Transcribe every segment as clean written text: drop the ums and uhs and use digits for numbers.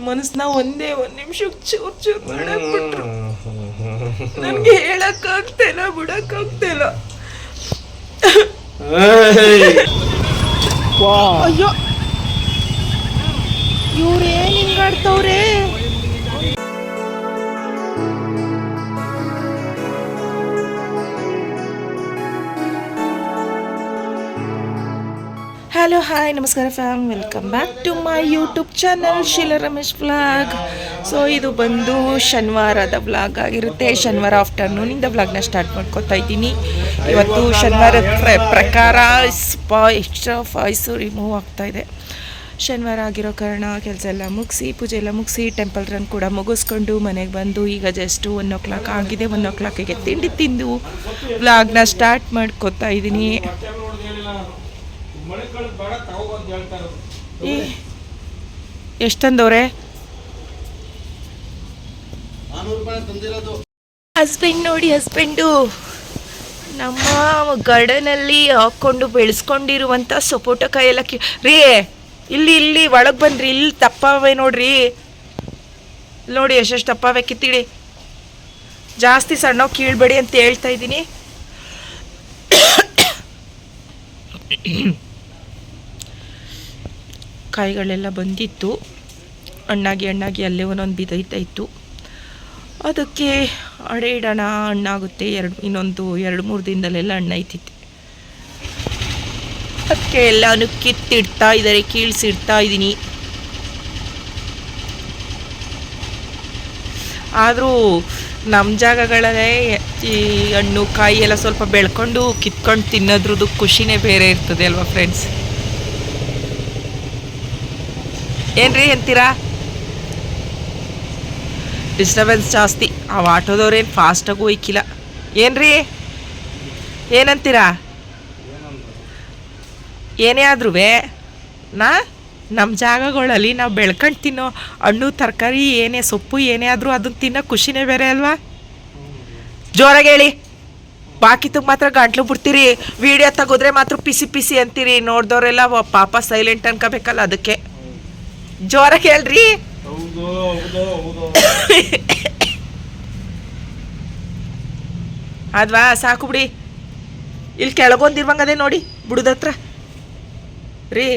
ಮನಸ್ಸನ್ನ ಒಂದೇ ಒಂದು ನಿಮಿಷಕ್ಕೆ ಚೂರು ಮಾಡಾಕ್ಬಿಟ್ರು. ನನಗೆ ಹೇಳಕ್ಕಾಗ್ತಿಲ್ಲ, ಬಿಡಕ್ಕಾಗ್ತಿಲ್ಲ. ಅಯ್ಯೋ ಇವ್ರೇನು ಹಿಂಗಾಡ್ತವ್ರೆ. ಹಲೋ ಹಾಯ್ ನಮಸ್ಕಾರ fam, welcome back to my YouTube channel Sheela Ramesh vlog. So ಇದು ಬಂದು ಶನಿವಾರದ ವ್ಲಾಗ್ ಆಗಿರುತ್ತೆ. ಶನಿವಾರ ಆಫ್ಟರ್ನೂನಿಂದ ವ್ಲಾಗ್ನ ಸ್ಟಾರ್ಟ್ ಮಾಡ್ಕೊತಾ ಇದ್ದೀನಿ. ಇವತ್ತು ಶನಿವಾರದ ಪ್ರಕಾರ ಎಕ್ಸ್ಟ್ರಾ ವಾಯ್ಸು ರಿಮೂವ್ ಆಗ್ತಾಯಿದೆ. ಶನಿವಾರ ಆಗಿರೋ ಕಾರಣ ಕೆಲಸ ಎಲ್ಲ ಮುಗಿಸಿ, ಪೂಜೆ ಎಲ್ಲ ಮುಗಿಸಿ, ಟೆಂಪಲ್ ರನ್ ಕೂಡ ಮುಗಿಸ್ಕೊಂಡು ಮನೆಗೆ ಬಂದು ಈಗ ಜಸ್ಟ್ 1 o'clock ಆಗಿದೆ. 1 o'clockಗೆ ತಿಂಡಿ ತಿಂದು ವ್ಲಾಗ್ನ ಸ್ಟಾರ್ಟ್ ಮಾಡ್ಕೊತಾ ಇದ್ದೀನಿ. ಎಷ್ಟು ತಂದವ್ರೆ? ಹಸ್ಬೆಂಡ್ ನೋಡಿ, ಹಸ್ಬೆಂಡು ನಮ್ಮ ಗಾರ್ಡನಲ್ಲಿ ಹಾಕ್ಕೊಂಡು ಬೆಳೆಸ್ಕೊಂಡಿರುವಂಥ ಸಪೋಟಕಾಯಿ ಎಲ್ಲ ರೀ, ಇಲ್ಲಿ ಒಳಗೆ ಬಂದ್ರಿ. ಇಲ್ಲಿ ತಪ್ಪವೆ ನೋಡ್ರಿ, ನೋಡಿ ಎಷ್ಟೆಷ್ಟು ತಪ್ಪವೆ, ಕಿತ್ತಿಡಿ. ಜಾಸ್ತಿ ಸಣ್ಣ ಕೀಳ್ಬೇಡಿ ಅಂತ ಹೇಳ್ತಾ ಇದ್ದೀನಿ. ಕಾಯಿಗಳೆಲ್ಲ ಬಂದಿತ್ತು, ಹಣ್ಣಾಗಿ ಅಲ್ಲೇ ಒಂದೊಂದು ಬಿದ್ದೈತಾ ಇತ್ತು. ಅದಕ್ಕೆ ಅಡೆ ಇಡೋಣ, ಹಣ್ಣಾಗುತ್ತೆ, ಇನ್ನೊಂದು 2-3 ದಿನದಲ್ಲೆಲ್ಲ ಹಣ್ಣೈತಿತ್ತು. ಅದಕ್ಕೆ ಎಲ್ಲನೂ ಕಿತ್ತಿಡ್ತಾ ಇದ್ದಾರೆ, ಕೀಳ್ಸಿಡ್ತಾ ಇದ್ದೀನಿ. ಆದರೂ ನಮ್ಮ ಜಾಗಗಳಲ್ಲೇ ಈ ಹಣ್ಣು ಕಾಯಿ ಎಲ್ಲ ಸ್ವಲ್ಪ ಬೆಳ್ಕೊಂಡು ಕಿತ್ಕೊಂಡು ತಿನ್ನೋದ್ರದ್ದು ಖುಷಿನೇ ಬೇರೆ ಇರ್ತದೆ ಅಲ್ವಾ ಫ್ರೆಂಡ್ಸ್? ಏನ್ರಿ ಅಂತೀರಾ? ಡಿಸ್ಟರ್ಬೆನ್ಸ್ ಜಾಸ್ತಿ. ಆ ಆಟೋದವ್ರೇನು ಫಾಸ್ಟಾಗೂ ಹೋಯ್ಕಿಲ್ಲ. ಏನ್ರಿ ಏನಂತೀರಾ? ಏನೇ ಆದ್ರೂ ನಮ್ಮ ಜಾಗಗಳಲ್ಲಿ ನಾವು ಬೆಳ್ಕೊಂಡು ತಿನ್ನೋ ಹಣ್ಣು ತರಕಾರಿ ಏನೇ ಸೊಪ್ಪು ಏನೇ ಆದರೂ ಅದನ್ನು ತಿನ್ನೋ ಖುಷಿನೇ ಬೇರೆ ಅಲ್ವಾ? ಜೋರಾಗಿ ಹೇಳಿ. ಬಾಕಿತಕ್ಕೆ ಮಾತ್ರ ಗಂಟ್ಲು ಬಿಡ್ತೀರಿ, ವಿಡಿಯೋ ತೆಗೆದ್ರೆ ಮಾತ್ರ ಪಿಸಿ ಅಂತೀರಿ. ನೋಡ್ದವ್ರೆಲ್ಲ ಪಾಪ ಸೈಲೆಂಟ್ ಅನ್ಕೋಬೇಕಲ್ಲ, ಅದಕ್ಕೆ ಜೋರಾಗಿ ಹೇಳ್ರಿ. ಅದ್ವಾ ಸಾಕು ಬಿಡಿ. ಇಲ್ಲಿ ಕೆಳಗೊಂದಿರುವಂಗದೆ ನೋಡಿ, ಬುಡದತ್ರ ರೀ,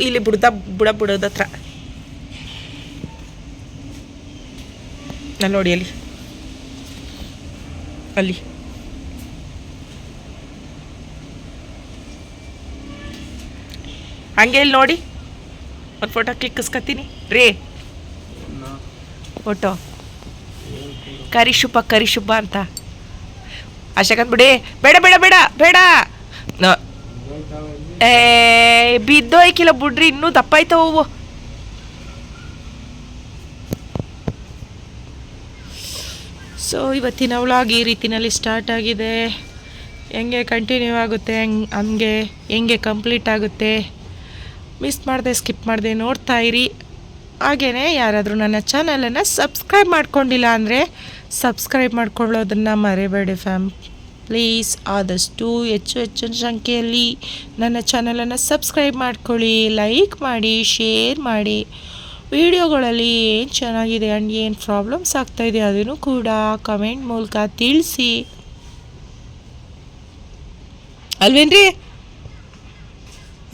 ಇಲ್ಲಿ ಬುಡದತ್ರ ನಾನು ನೋಡಿ, ಅಲ್ಲಿ ಹಂಗೆ ಇಲ್ಲಿ ನೋಡಿ, ಒಂದು ಫೋಟೋ ಕ್ಲಿಕ್ಕಿಸ್ಕೊತೀನಿ ರೀ. ಫೋಟೋ ಕರಿಶುಬ್ಬ ಅಂತ ಅಶಕಂದ್ ಬಿಡಿ. ಬೇಡ ಬೇಡ ಬೇಡ ಬೇಡ, ಬಿದ್ದೋಯ್ಕಿಲ್ಲ ಬಿಡ್ರಿ, ಇನ್ನೂ ದಪ್ಪಾಯ್ತವ ಹೂವು. ಸೊ ಇವತ್ತಿನ ವ್ಲಾಗ್ ಈ ರೀತಿಯಲ್ಲಿ ಸ್ಟಾರ್ಟ್ ಆಗಿದೆ. ಹೆಂಗೆ ಕಂಟಿನ್ಯೂ ಆಗುತ್ತೆ, ಹೆಂಗೆ ಕಂಪ್ಲೀಟ್ ಆಗುತ್ತೆ, ಮಿಸ್ ಮಾಡಿದೆ ಸ್ಕಿಪ್ ಮಾಡಿದೆ ನೋಡ್ತಾ ಇರಿ. ಹಾಗೆಯೇ ಯಾರಾದರೂ ನನ್ನ ಚಾನಲನ್ನು ಸಬ್ಸ್ಕ್ರೈಬ್ ಮಾಡ್ಕೊಂಡಿಲ್ಲ ಅಂದರೆ ಸಬ್ಸ್ಕ್ರೈಬ್ ಮಾಡ್ಕೊಳ್ಳೋದನ್ನು ಮರಿಬೇಡಿ ಫ್ಯಾಮ್. ಪ್ಲೀಸ್ ಆದಷ್ಟು ಹೆಚ್ಚಿನ ಸಂಖ್ಯೆಯಲ್ಲಿ ನನ್ನ ಚಾನಲನ್ನು ಸಬ್ಸ್ಕ್ರೈಬ್ ಮಾಡ್ಕೊಳ್ಳಿ, ಲೈಕ್ ಮಾಡಿ, ಶೇರ್ ಮಾಡಿ. ವಿಡಿಯೋಗಳಲ್ಲಿ ಏನು ಚೆನ್ನಾಗಿದೆ ಆ್ಯಂಡ್ ಏನು ಪ್ರಾಬ್ಲಮ್ಸ್ ಆಗ್ತಾಯಿದೆ ಅದನ್ನು ಕೂಡ ಕಮೆಂಟ್ ಮೂಲಕ ತಿಳಿಸಿ, ಅಲ್ವೇನ್ರಿ?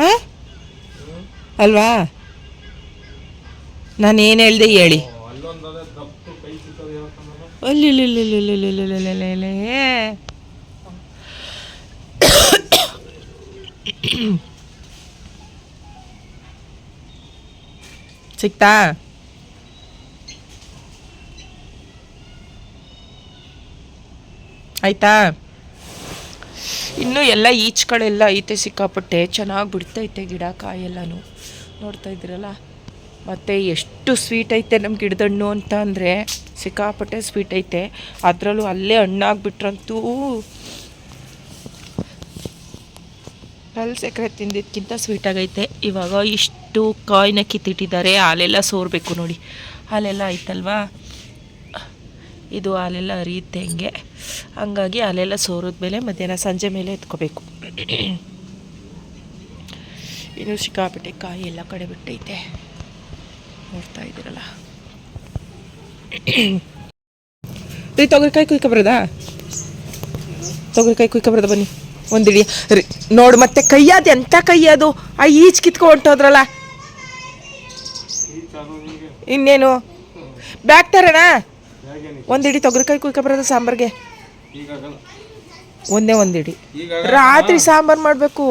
ಹಾಂ ಅಲ್ವಾ? ನಾನೇನು ಹೇಳ್ದೆ ಹೇಳಿ. ಅಲ್ಲಿ ಸಿಕ್ತಾ? ಆಯ್ತಾ? ಇನ್ನೂ ಎಲ್ಲ ಈಚ್ಗಳೆಲ್ಲ ಐತೆ, ಸಿಕ್ಕಾಪಟ್ಟೆ ಚೆನ್ನಾಗಿ ಬಿಡ್ತೈತೆ ಗಿಡ, ಕಾಯೆಲ್ಲನೂ ನೋಡ್ತಾ ಇದ್ದೀರಲ್ಲ. ಮತ್ತು ಎಷ್ಟು ಸ್ವೀಟ್ ಐತೆ ನಮ್ಮ ಗಿಡದ ಹಣ್ಣು ಅಂತ ಅಂದರೆ ಸಿಕ್ಕಾಪಟ್ಟೆ ಸ್ವೀಟ್ ಐತೆ. ಅದರಲ್ಲೂ ಅಲ್ಲೇ ಹಣ್ಣಾಗ್ಬಿಟ್ರಂತೂ ಸಕ್ಕರೆ ತಿಂದಿದ್ದಕ್ಕಿಂತ ಸ್ವೀಟಾಗೈತೆ. ಇವಾಗ ಇಷ್ಟು ಕಾಯಿನ ಕಿತ್ತಿಟ್ಟಿದ್ದಾರೆ, ಹಾಲೆಲ್ಲ ಸೋರಬೇಕು ನೋಡಿ. ಹಾಲೆಲ್ಲ ಐತಲ್ವಾ, ಇದು ಹಾಲೆಲ್ಲ ಹರಿಯುತ್ತೆ ಹಂಗಾಗಿ ಹಾಲೆಲ್ಲ ಸೋರಿದ್ಮೇಲೆ ಮಧ್ಯಾಹ್ನ ಸಂಜೆ ಮೇಲೆ ಎತ್ಕೋಬೇಕು. ಇನ್ನು ಸಿಕ್ಕಾಪಟ್ಟೆ ಕಾಯಿ ಎಲ್ಲ ಕಡೆ ಬಿಟ್ಟೈತೆ ನೋಡ್ತಾ ಇದ್ದೀರಲ್ಲ. ರೀ ತೊಗರಿಕಾಯಿ ಕುಯ್ಕೊಬರೋದಾ? ತೊಗರಿಕಾಯಿ ಕುಯ್ಕೊಬರೋದ ಬನ್ನಿ ಒಂದಿಡಿ ರೀ. ನೋಡು ಮತ್ತೆ ಕೈಯಾದ ಎಂಥ ಕೈಯದು ಆ ಈಚ್ ಕಿತ್ಕೊ ಹೊಂಟೋದ್ರಲ್ಲ. ಇನ್ನೇನು ಬ್ಯಾಗ್ ತರೋಣ? ಒಂದಿಡಿ ತೊಗರಿಕಾಯಿ ಕುಯ್ಕೊಬರೋದು ಸಾಂಬಾರ್ಗೆ. ಒಂದಿಡಿ ರಾತ್ರಿ ಸಾಂಬಾರು ಮಾಡಬೇಕು.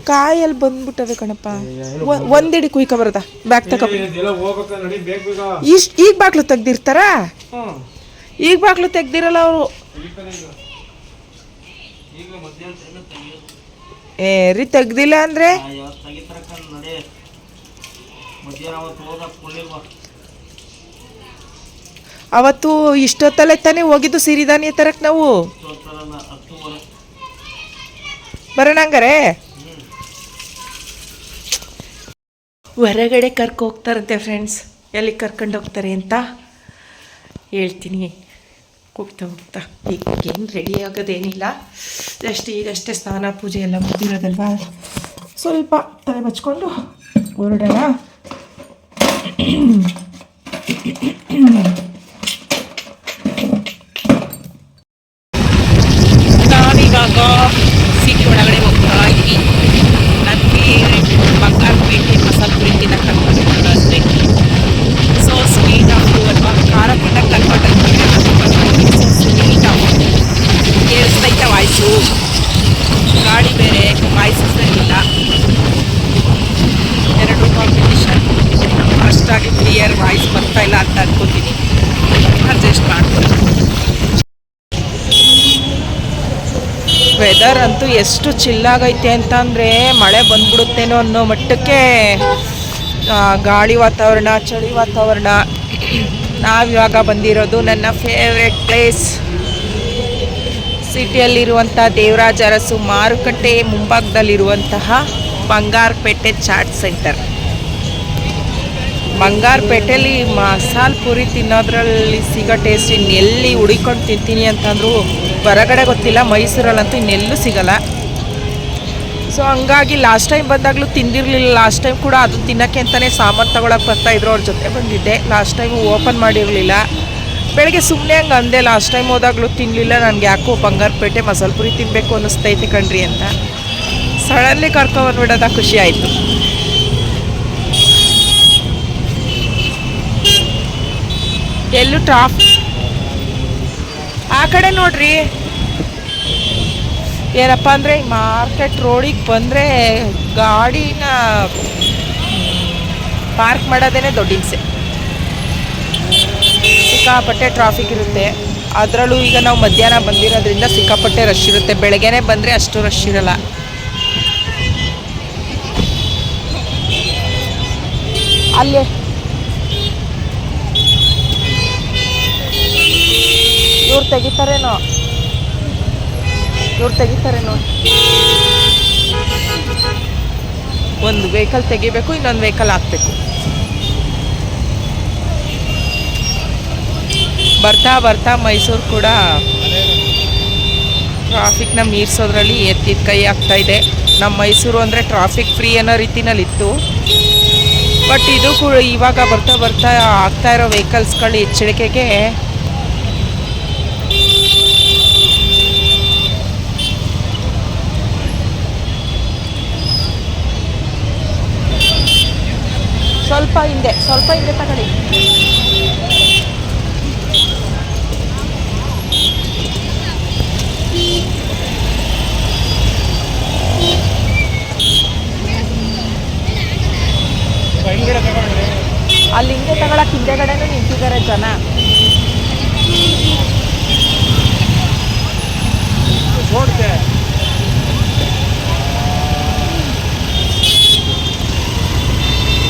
ಕಾಯಲ್ಲಿ ಬಂದ್ಬಿಟ್ಟವೆ ಕಣಪ್ಪ. ಒಂದಿಡಿ ಕುಯ್ಕೊಬರೋದ ಬ್ಯಾಗ್ ತಗೋ. ಈಗ ಬಾಗ್ಲು ತೆಗ್ದಿರ್ತಾರ? ಈಗ ಬಾಗ್ಲು ತೆಗ್ದಿರಲ್ಲ ಅವರು. ರೀ ತೆಗ್ದಿಲ್ಲ ಅಂದ್ರೆ ಅವತ್ತು ಇಷ್ಟೊತ್ತಲ್ಲೇ ತಾನೇ ಹೋಗಿದ್ದು ಸಿರಿಧಾನ್ಯ ತರಕ್ ನಾವು. ಬರೋಣ ಹಂಗಾರೆ. ಹೊರಗಡೆ ಹೋಗ್ತಾರಂತೆ ಫ್ರೆಂಡ್ಸ್. ಎಲ್ಲಿ ಕರ್ಕೊಂಡು ಹೋಗ್ತಾರೆ ಅಂತ ಹೇಳ್ತೀನಿ ಹೋಗ್ತಾ. ಈಗೇನು ರೆಡಿ ಆಗೋದೇನಿಲ್ಲ, ಜಸ್ಟ್ ಈಗಷ್ಟೇ ಸ್ನಾನ ಪೂಜೆ ಎಲ್ಲ ಮುಗಿದಿರೋದಲ್ವಾ, ಸ್ವಲ್ಪ ತಲೆ ಬಚ್ಕೊಂಡು ಹೊರಡೋಣ. ನಾವಿವಾಗ ಸಿಟಿ ಒಳಗಡೆ ಹೋಗ್ತಾ ಇದ್ವಿ. ನನಗೆ ಬಂಗಾರಪೇಟೆ ಮಸಾಲೆ ಪುರಿ ತಿನ್ನಕ್ಕೆ ಕಲ್ಪಟ್ಟು ಅಷ್ಟೇ. ಸೊ ಸ್ವೀಟ್ ಆಗ್ತು ಅಲ್ವಾ, ಖಾರ ತಿನ್ನಕ್ಕೆ ಕಲ್ಪಟ್ಟು ಸೊ ಸ್ವೀಟ್ ಆಗ್ತು. ಕೇಳಿಸ್ತೈತ ವಾಯ್ಸು? ಗಾಡಿ ಬೇರೆ ವಾಯ್ಸು ಸರಿಯಿಲ್ಲ, ಎರಡು ಕಾಂಪಿಟೇಷನ್. ಅಷ್ಟಾಗಿ ಕ್ಲಿಯರ್ ವಾಯ್ಸ್ ಬರ್ತಾ ಇಲ್ಲ ಅಂತ ಅನ್ಕೋತೀನಿ, ಅಡ್ಜಸ್ಟ್ ಮಾಡ್ತೀನಿ. ವೆದರ್ ಅಂತೂ ಎಷ್ಟು ಚಿಲ್ಲಾಗೈತೆ ಅಂತಂದರೆ ಮಳೆ ಬಂದ್ಬಿಡುತ್ತೇನೋ ಅನ್ನೋ ಮಟ್ಟಕ್ಕೆ ಗಾಳಿ ವಾತಾವರಣ, ಚಳಿ ವಾತಾವರಣ. ನಾವಿವಾಗ ಬಂದಿರೋದು ನನ್ನ ಫೇವ್ರೆಟ್ ಪ್ಲೇಸ್, ಸಿಟಿಯಲ್ಲಿರುವಂಥ ದೇವರಾಜ ಅರಸು ಮಾರುಕಟ್ಟೆ ಮುಂಭಾಗದಲ್ಲಿರುವಂತಹ ಬಂಗಾರಪೇಟೆ ಚಾಟ್ ಸೆಂಟರ್. ಬಂಗಾರಪೇಟೆಯಲ್ಲಿ ಮಸಾಲೆ ಪುರಿ ತಿನ್ನೋದ್ರಲ್ಲಿ ಸಿಗೋ ಟೇಸ್ಟ್ ಇನ್ನೆಲ್ಲಿ ಹುಡಿಕೊಂಡು ತಿಂತೀನಿ ಅಂತಂದರೂ ಹೊರಗಡೆ ಗೊತ್ತಿಲ್ಲ. ಮೈಸೂರಲ್ಲಂತೂ ಇನ್ನೆಲ್ಲೂ ಸಿಗಲ್ಲ. ಸೊ ಹಂಗಾಗಿ ಲಾಸ್ಟ್ ಟೈಮ್ ಬಂದಾಗಲೂ ತಿಂದಿರಲಿಲ್ಲ. ಲಾಸ್ಟ್ ಟೈಮ್ ಕೂಡ ಅದು ತಿನ್ನೋಕ್ಕೆ ಅಂತಲೇ ಸಾಮಾನು ತೊಗೊಳಕ್ಕೆ ಬರ್ತಾಯಿದ್ರು, ಅವ್ರ ಜೊತೆ ಬಂದಿದ್ದೆ. ಲಾಸ್ಟ್ ಟೈಮು ಓಪನ್ ಮಾಡಿರಲಿಲ್ಲ. ಬೆಳಗ್ಗೆ ಸುಮ್ಮನೆ ಹಂಗೆ ಅಂದೆ, ಲಾಸ್ಟ್ ಟೈಮ್ ಹೋದಾಗಲೂ ತಿನ್ನಲಿಲ್ಲ, ನನಗೆ ಯಾಕೋ ಬಂಗಾರಪೇಟೆ ಮಸಾಲೆ ಪುರಿ ತಿನ್ನಬೇಕು ಅನ್ನಿಸ್ತೈತೆ ಕಣ್ರಿ ಅಂತ. ಸಡನ್ಲಿ ಕರ್ಕೊಂಡ್ಬಂದ್ಬಿಡೋದ ಖುಷಿ ಆಯಿತು. ಎಲ್ಲೂ ಆ ಕಡೆ ನೋಡ್ರಿ. ಏನಪ್ಪ ಅಂದರೆ ಮಾರ್ಕೆಟ್ ರೋಡಿಗೆ ಬಂದರೆ ಗಾಡಿನ ಪಾರ್ಕ್ ಮಾಡೋದೇ ದೊಡ್ಡ ಹಿಂಸೆ. ಸಿಕ್ಕಾಪಟ್ಟೆ ಟ್ರಾಫಿಕ್ ಇರುತ್ತೆ. ಅದರಲ್ಲೂ ಈಗ ನಾವು ಮಧ್ಯಾಹ್ನ ಬಂದಿರೋದ್ರಿಂದ ಸಿಕ್ಕಾಪಟ್ಟೆ ರಶ್ ಇರುತ್ತೆ. ಬೆಳಗ್ಗೆನೇ ಬಂದರೆ ಅಷ್ಟು ರಶ್ ಇರಲ್ಲ. ಅಲ್ಲಿ ಇವ್ರು ತೆಗಿತಾರೇನೋ ಒಂದು ವೆಹಿಕಲ್ ತೆಗಿಬೇಕು, ಇನ್ನೊಂದು ವೆಹಿಕಲ್ ಹಾಕಬೇಕು. ಬರ್ತಾ ಬರ್ತಾ ಮೈಸೂರು ಕೂಡ ಟ್ರಾಫಿಕ್ನ ಮೀರಿಸೋದ್ರಲ್ಲಿ ಎತ್ತಿದ ಕೈ ಆಗ್ತಾಯಿದೆ. ನಮ್ಮ ಮೈಸೂರು ಅಂದರೆ ಟ್ರಾಫಿಕ್ ಫ್ರೀ ಅನ್ನೋ ರೀತಿನಲ್ಲಿತ್ತು. ಬಟ್ ಇದು ಕೂಡ ಇವಾಗ ಬರ್ತಾ ಬರ್ತಾ ಆಗ್ತಾ ಇರೋ ವೆಹಿಕಲ್ಸ್ಗಳ ಎಚ್ಚರಿಕೆಗೆ ಸ್ವಲ್ಪ ಹಿಂದೆ ತಗೊಳ್ಳಿ. ಅಲ್ಲಿ ಹಿಂದೆ ತಗೊಳಕ್ಕೆ ಹಿಂದೆಗಡೆನೂ ನಿಂತಿದ್ದಾರೆ ಜನ.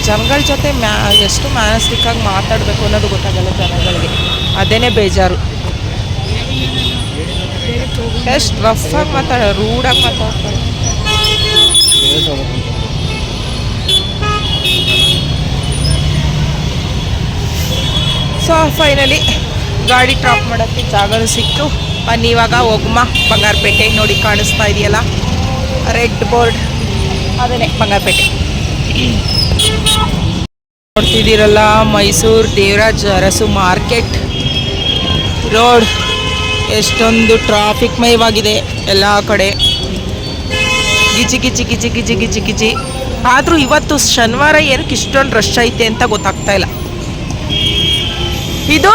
ಜನಗಳ ಜೊತೆ ಎಷ್ಟು ಮ್ಯಾನಸ್ಟಿಕ್ಕಾಗಿ ಮಾತಾಡಬೇಕು ಅನ್ನೋದು ಗೊತ್ತಾಗಲ್ಲ ಜನಗಳಿಗೆ. ಅದೇನೇ ಬೇಜಾರು. ಎಷ್ಟು ರಫಾಗಿ ರೂಢಾಗಿ ಮಾತಾಡ್ತಾರೆ. ಸೊ ಫೈನಲಿ ಗಾಡಿ ಡ್ರಾಪ್ ಮಾಡೋಕ್ಕೆ ಜಾಗನೂ ಸಿಕ್ತು. ಬನ್ನಿವಾಗ ಹೋಗುಮ್ಮ ಬಂಗಾರಪೇಟೆ. ನೋಡಿ ಕಾಣಿಸ್ತಾ ಇದೆಯಲ್ಲ ರೆಡ್ ಬೋರ್ಡ್, ಅದೇ ಬಂಗಾರಪೇಟೆ. ನೋಡ್ತಿದ್ದೀರಲ್ಲ, ಮೈಸೂರು ದೇವರಾಜ ಅರಸು ಮಾರ್ಕೆಟ್ ರೋಡ್ ಎಷ್ಟೊಂದು ಟ್ರಾಫಿಕ್ ಮಯವಾಗಿದೆ. ಎಲ್ಲ ಕಡೆ ಗಿಜಿ ಗಿಜಿ ಗಿಜಿ ಗಿಜಿ ಗಿಜಿ ಗಿಜಿ. ಆದರೂ ಇವತ್ತು ಶನಿವಾರ ಏನಕ್ಕೆ ಇಷ್ಟೊಂದು ರಶ್ ಐತೆ ಅಂತ ಗೊತ್ತಾಗ್ತಾ ಇಲ್ಲ. ಇದು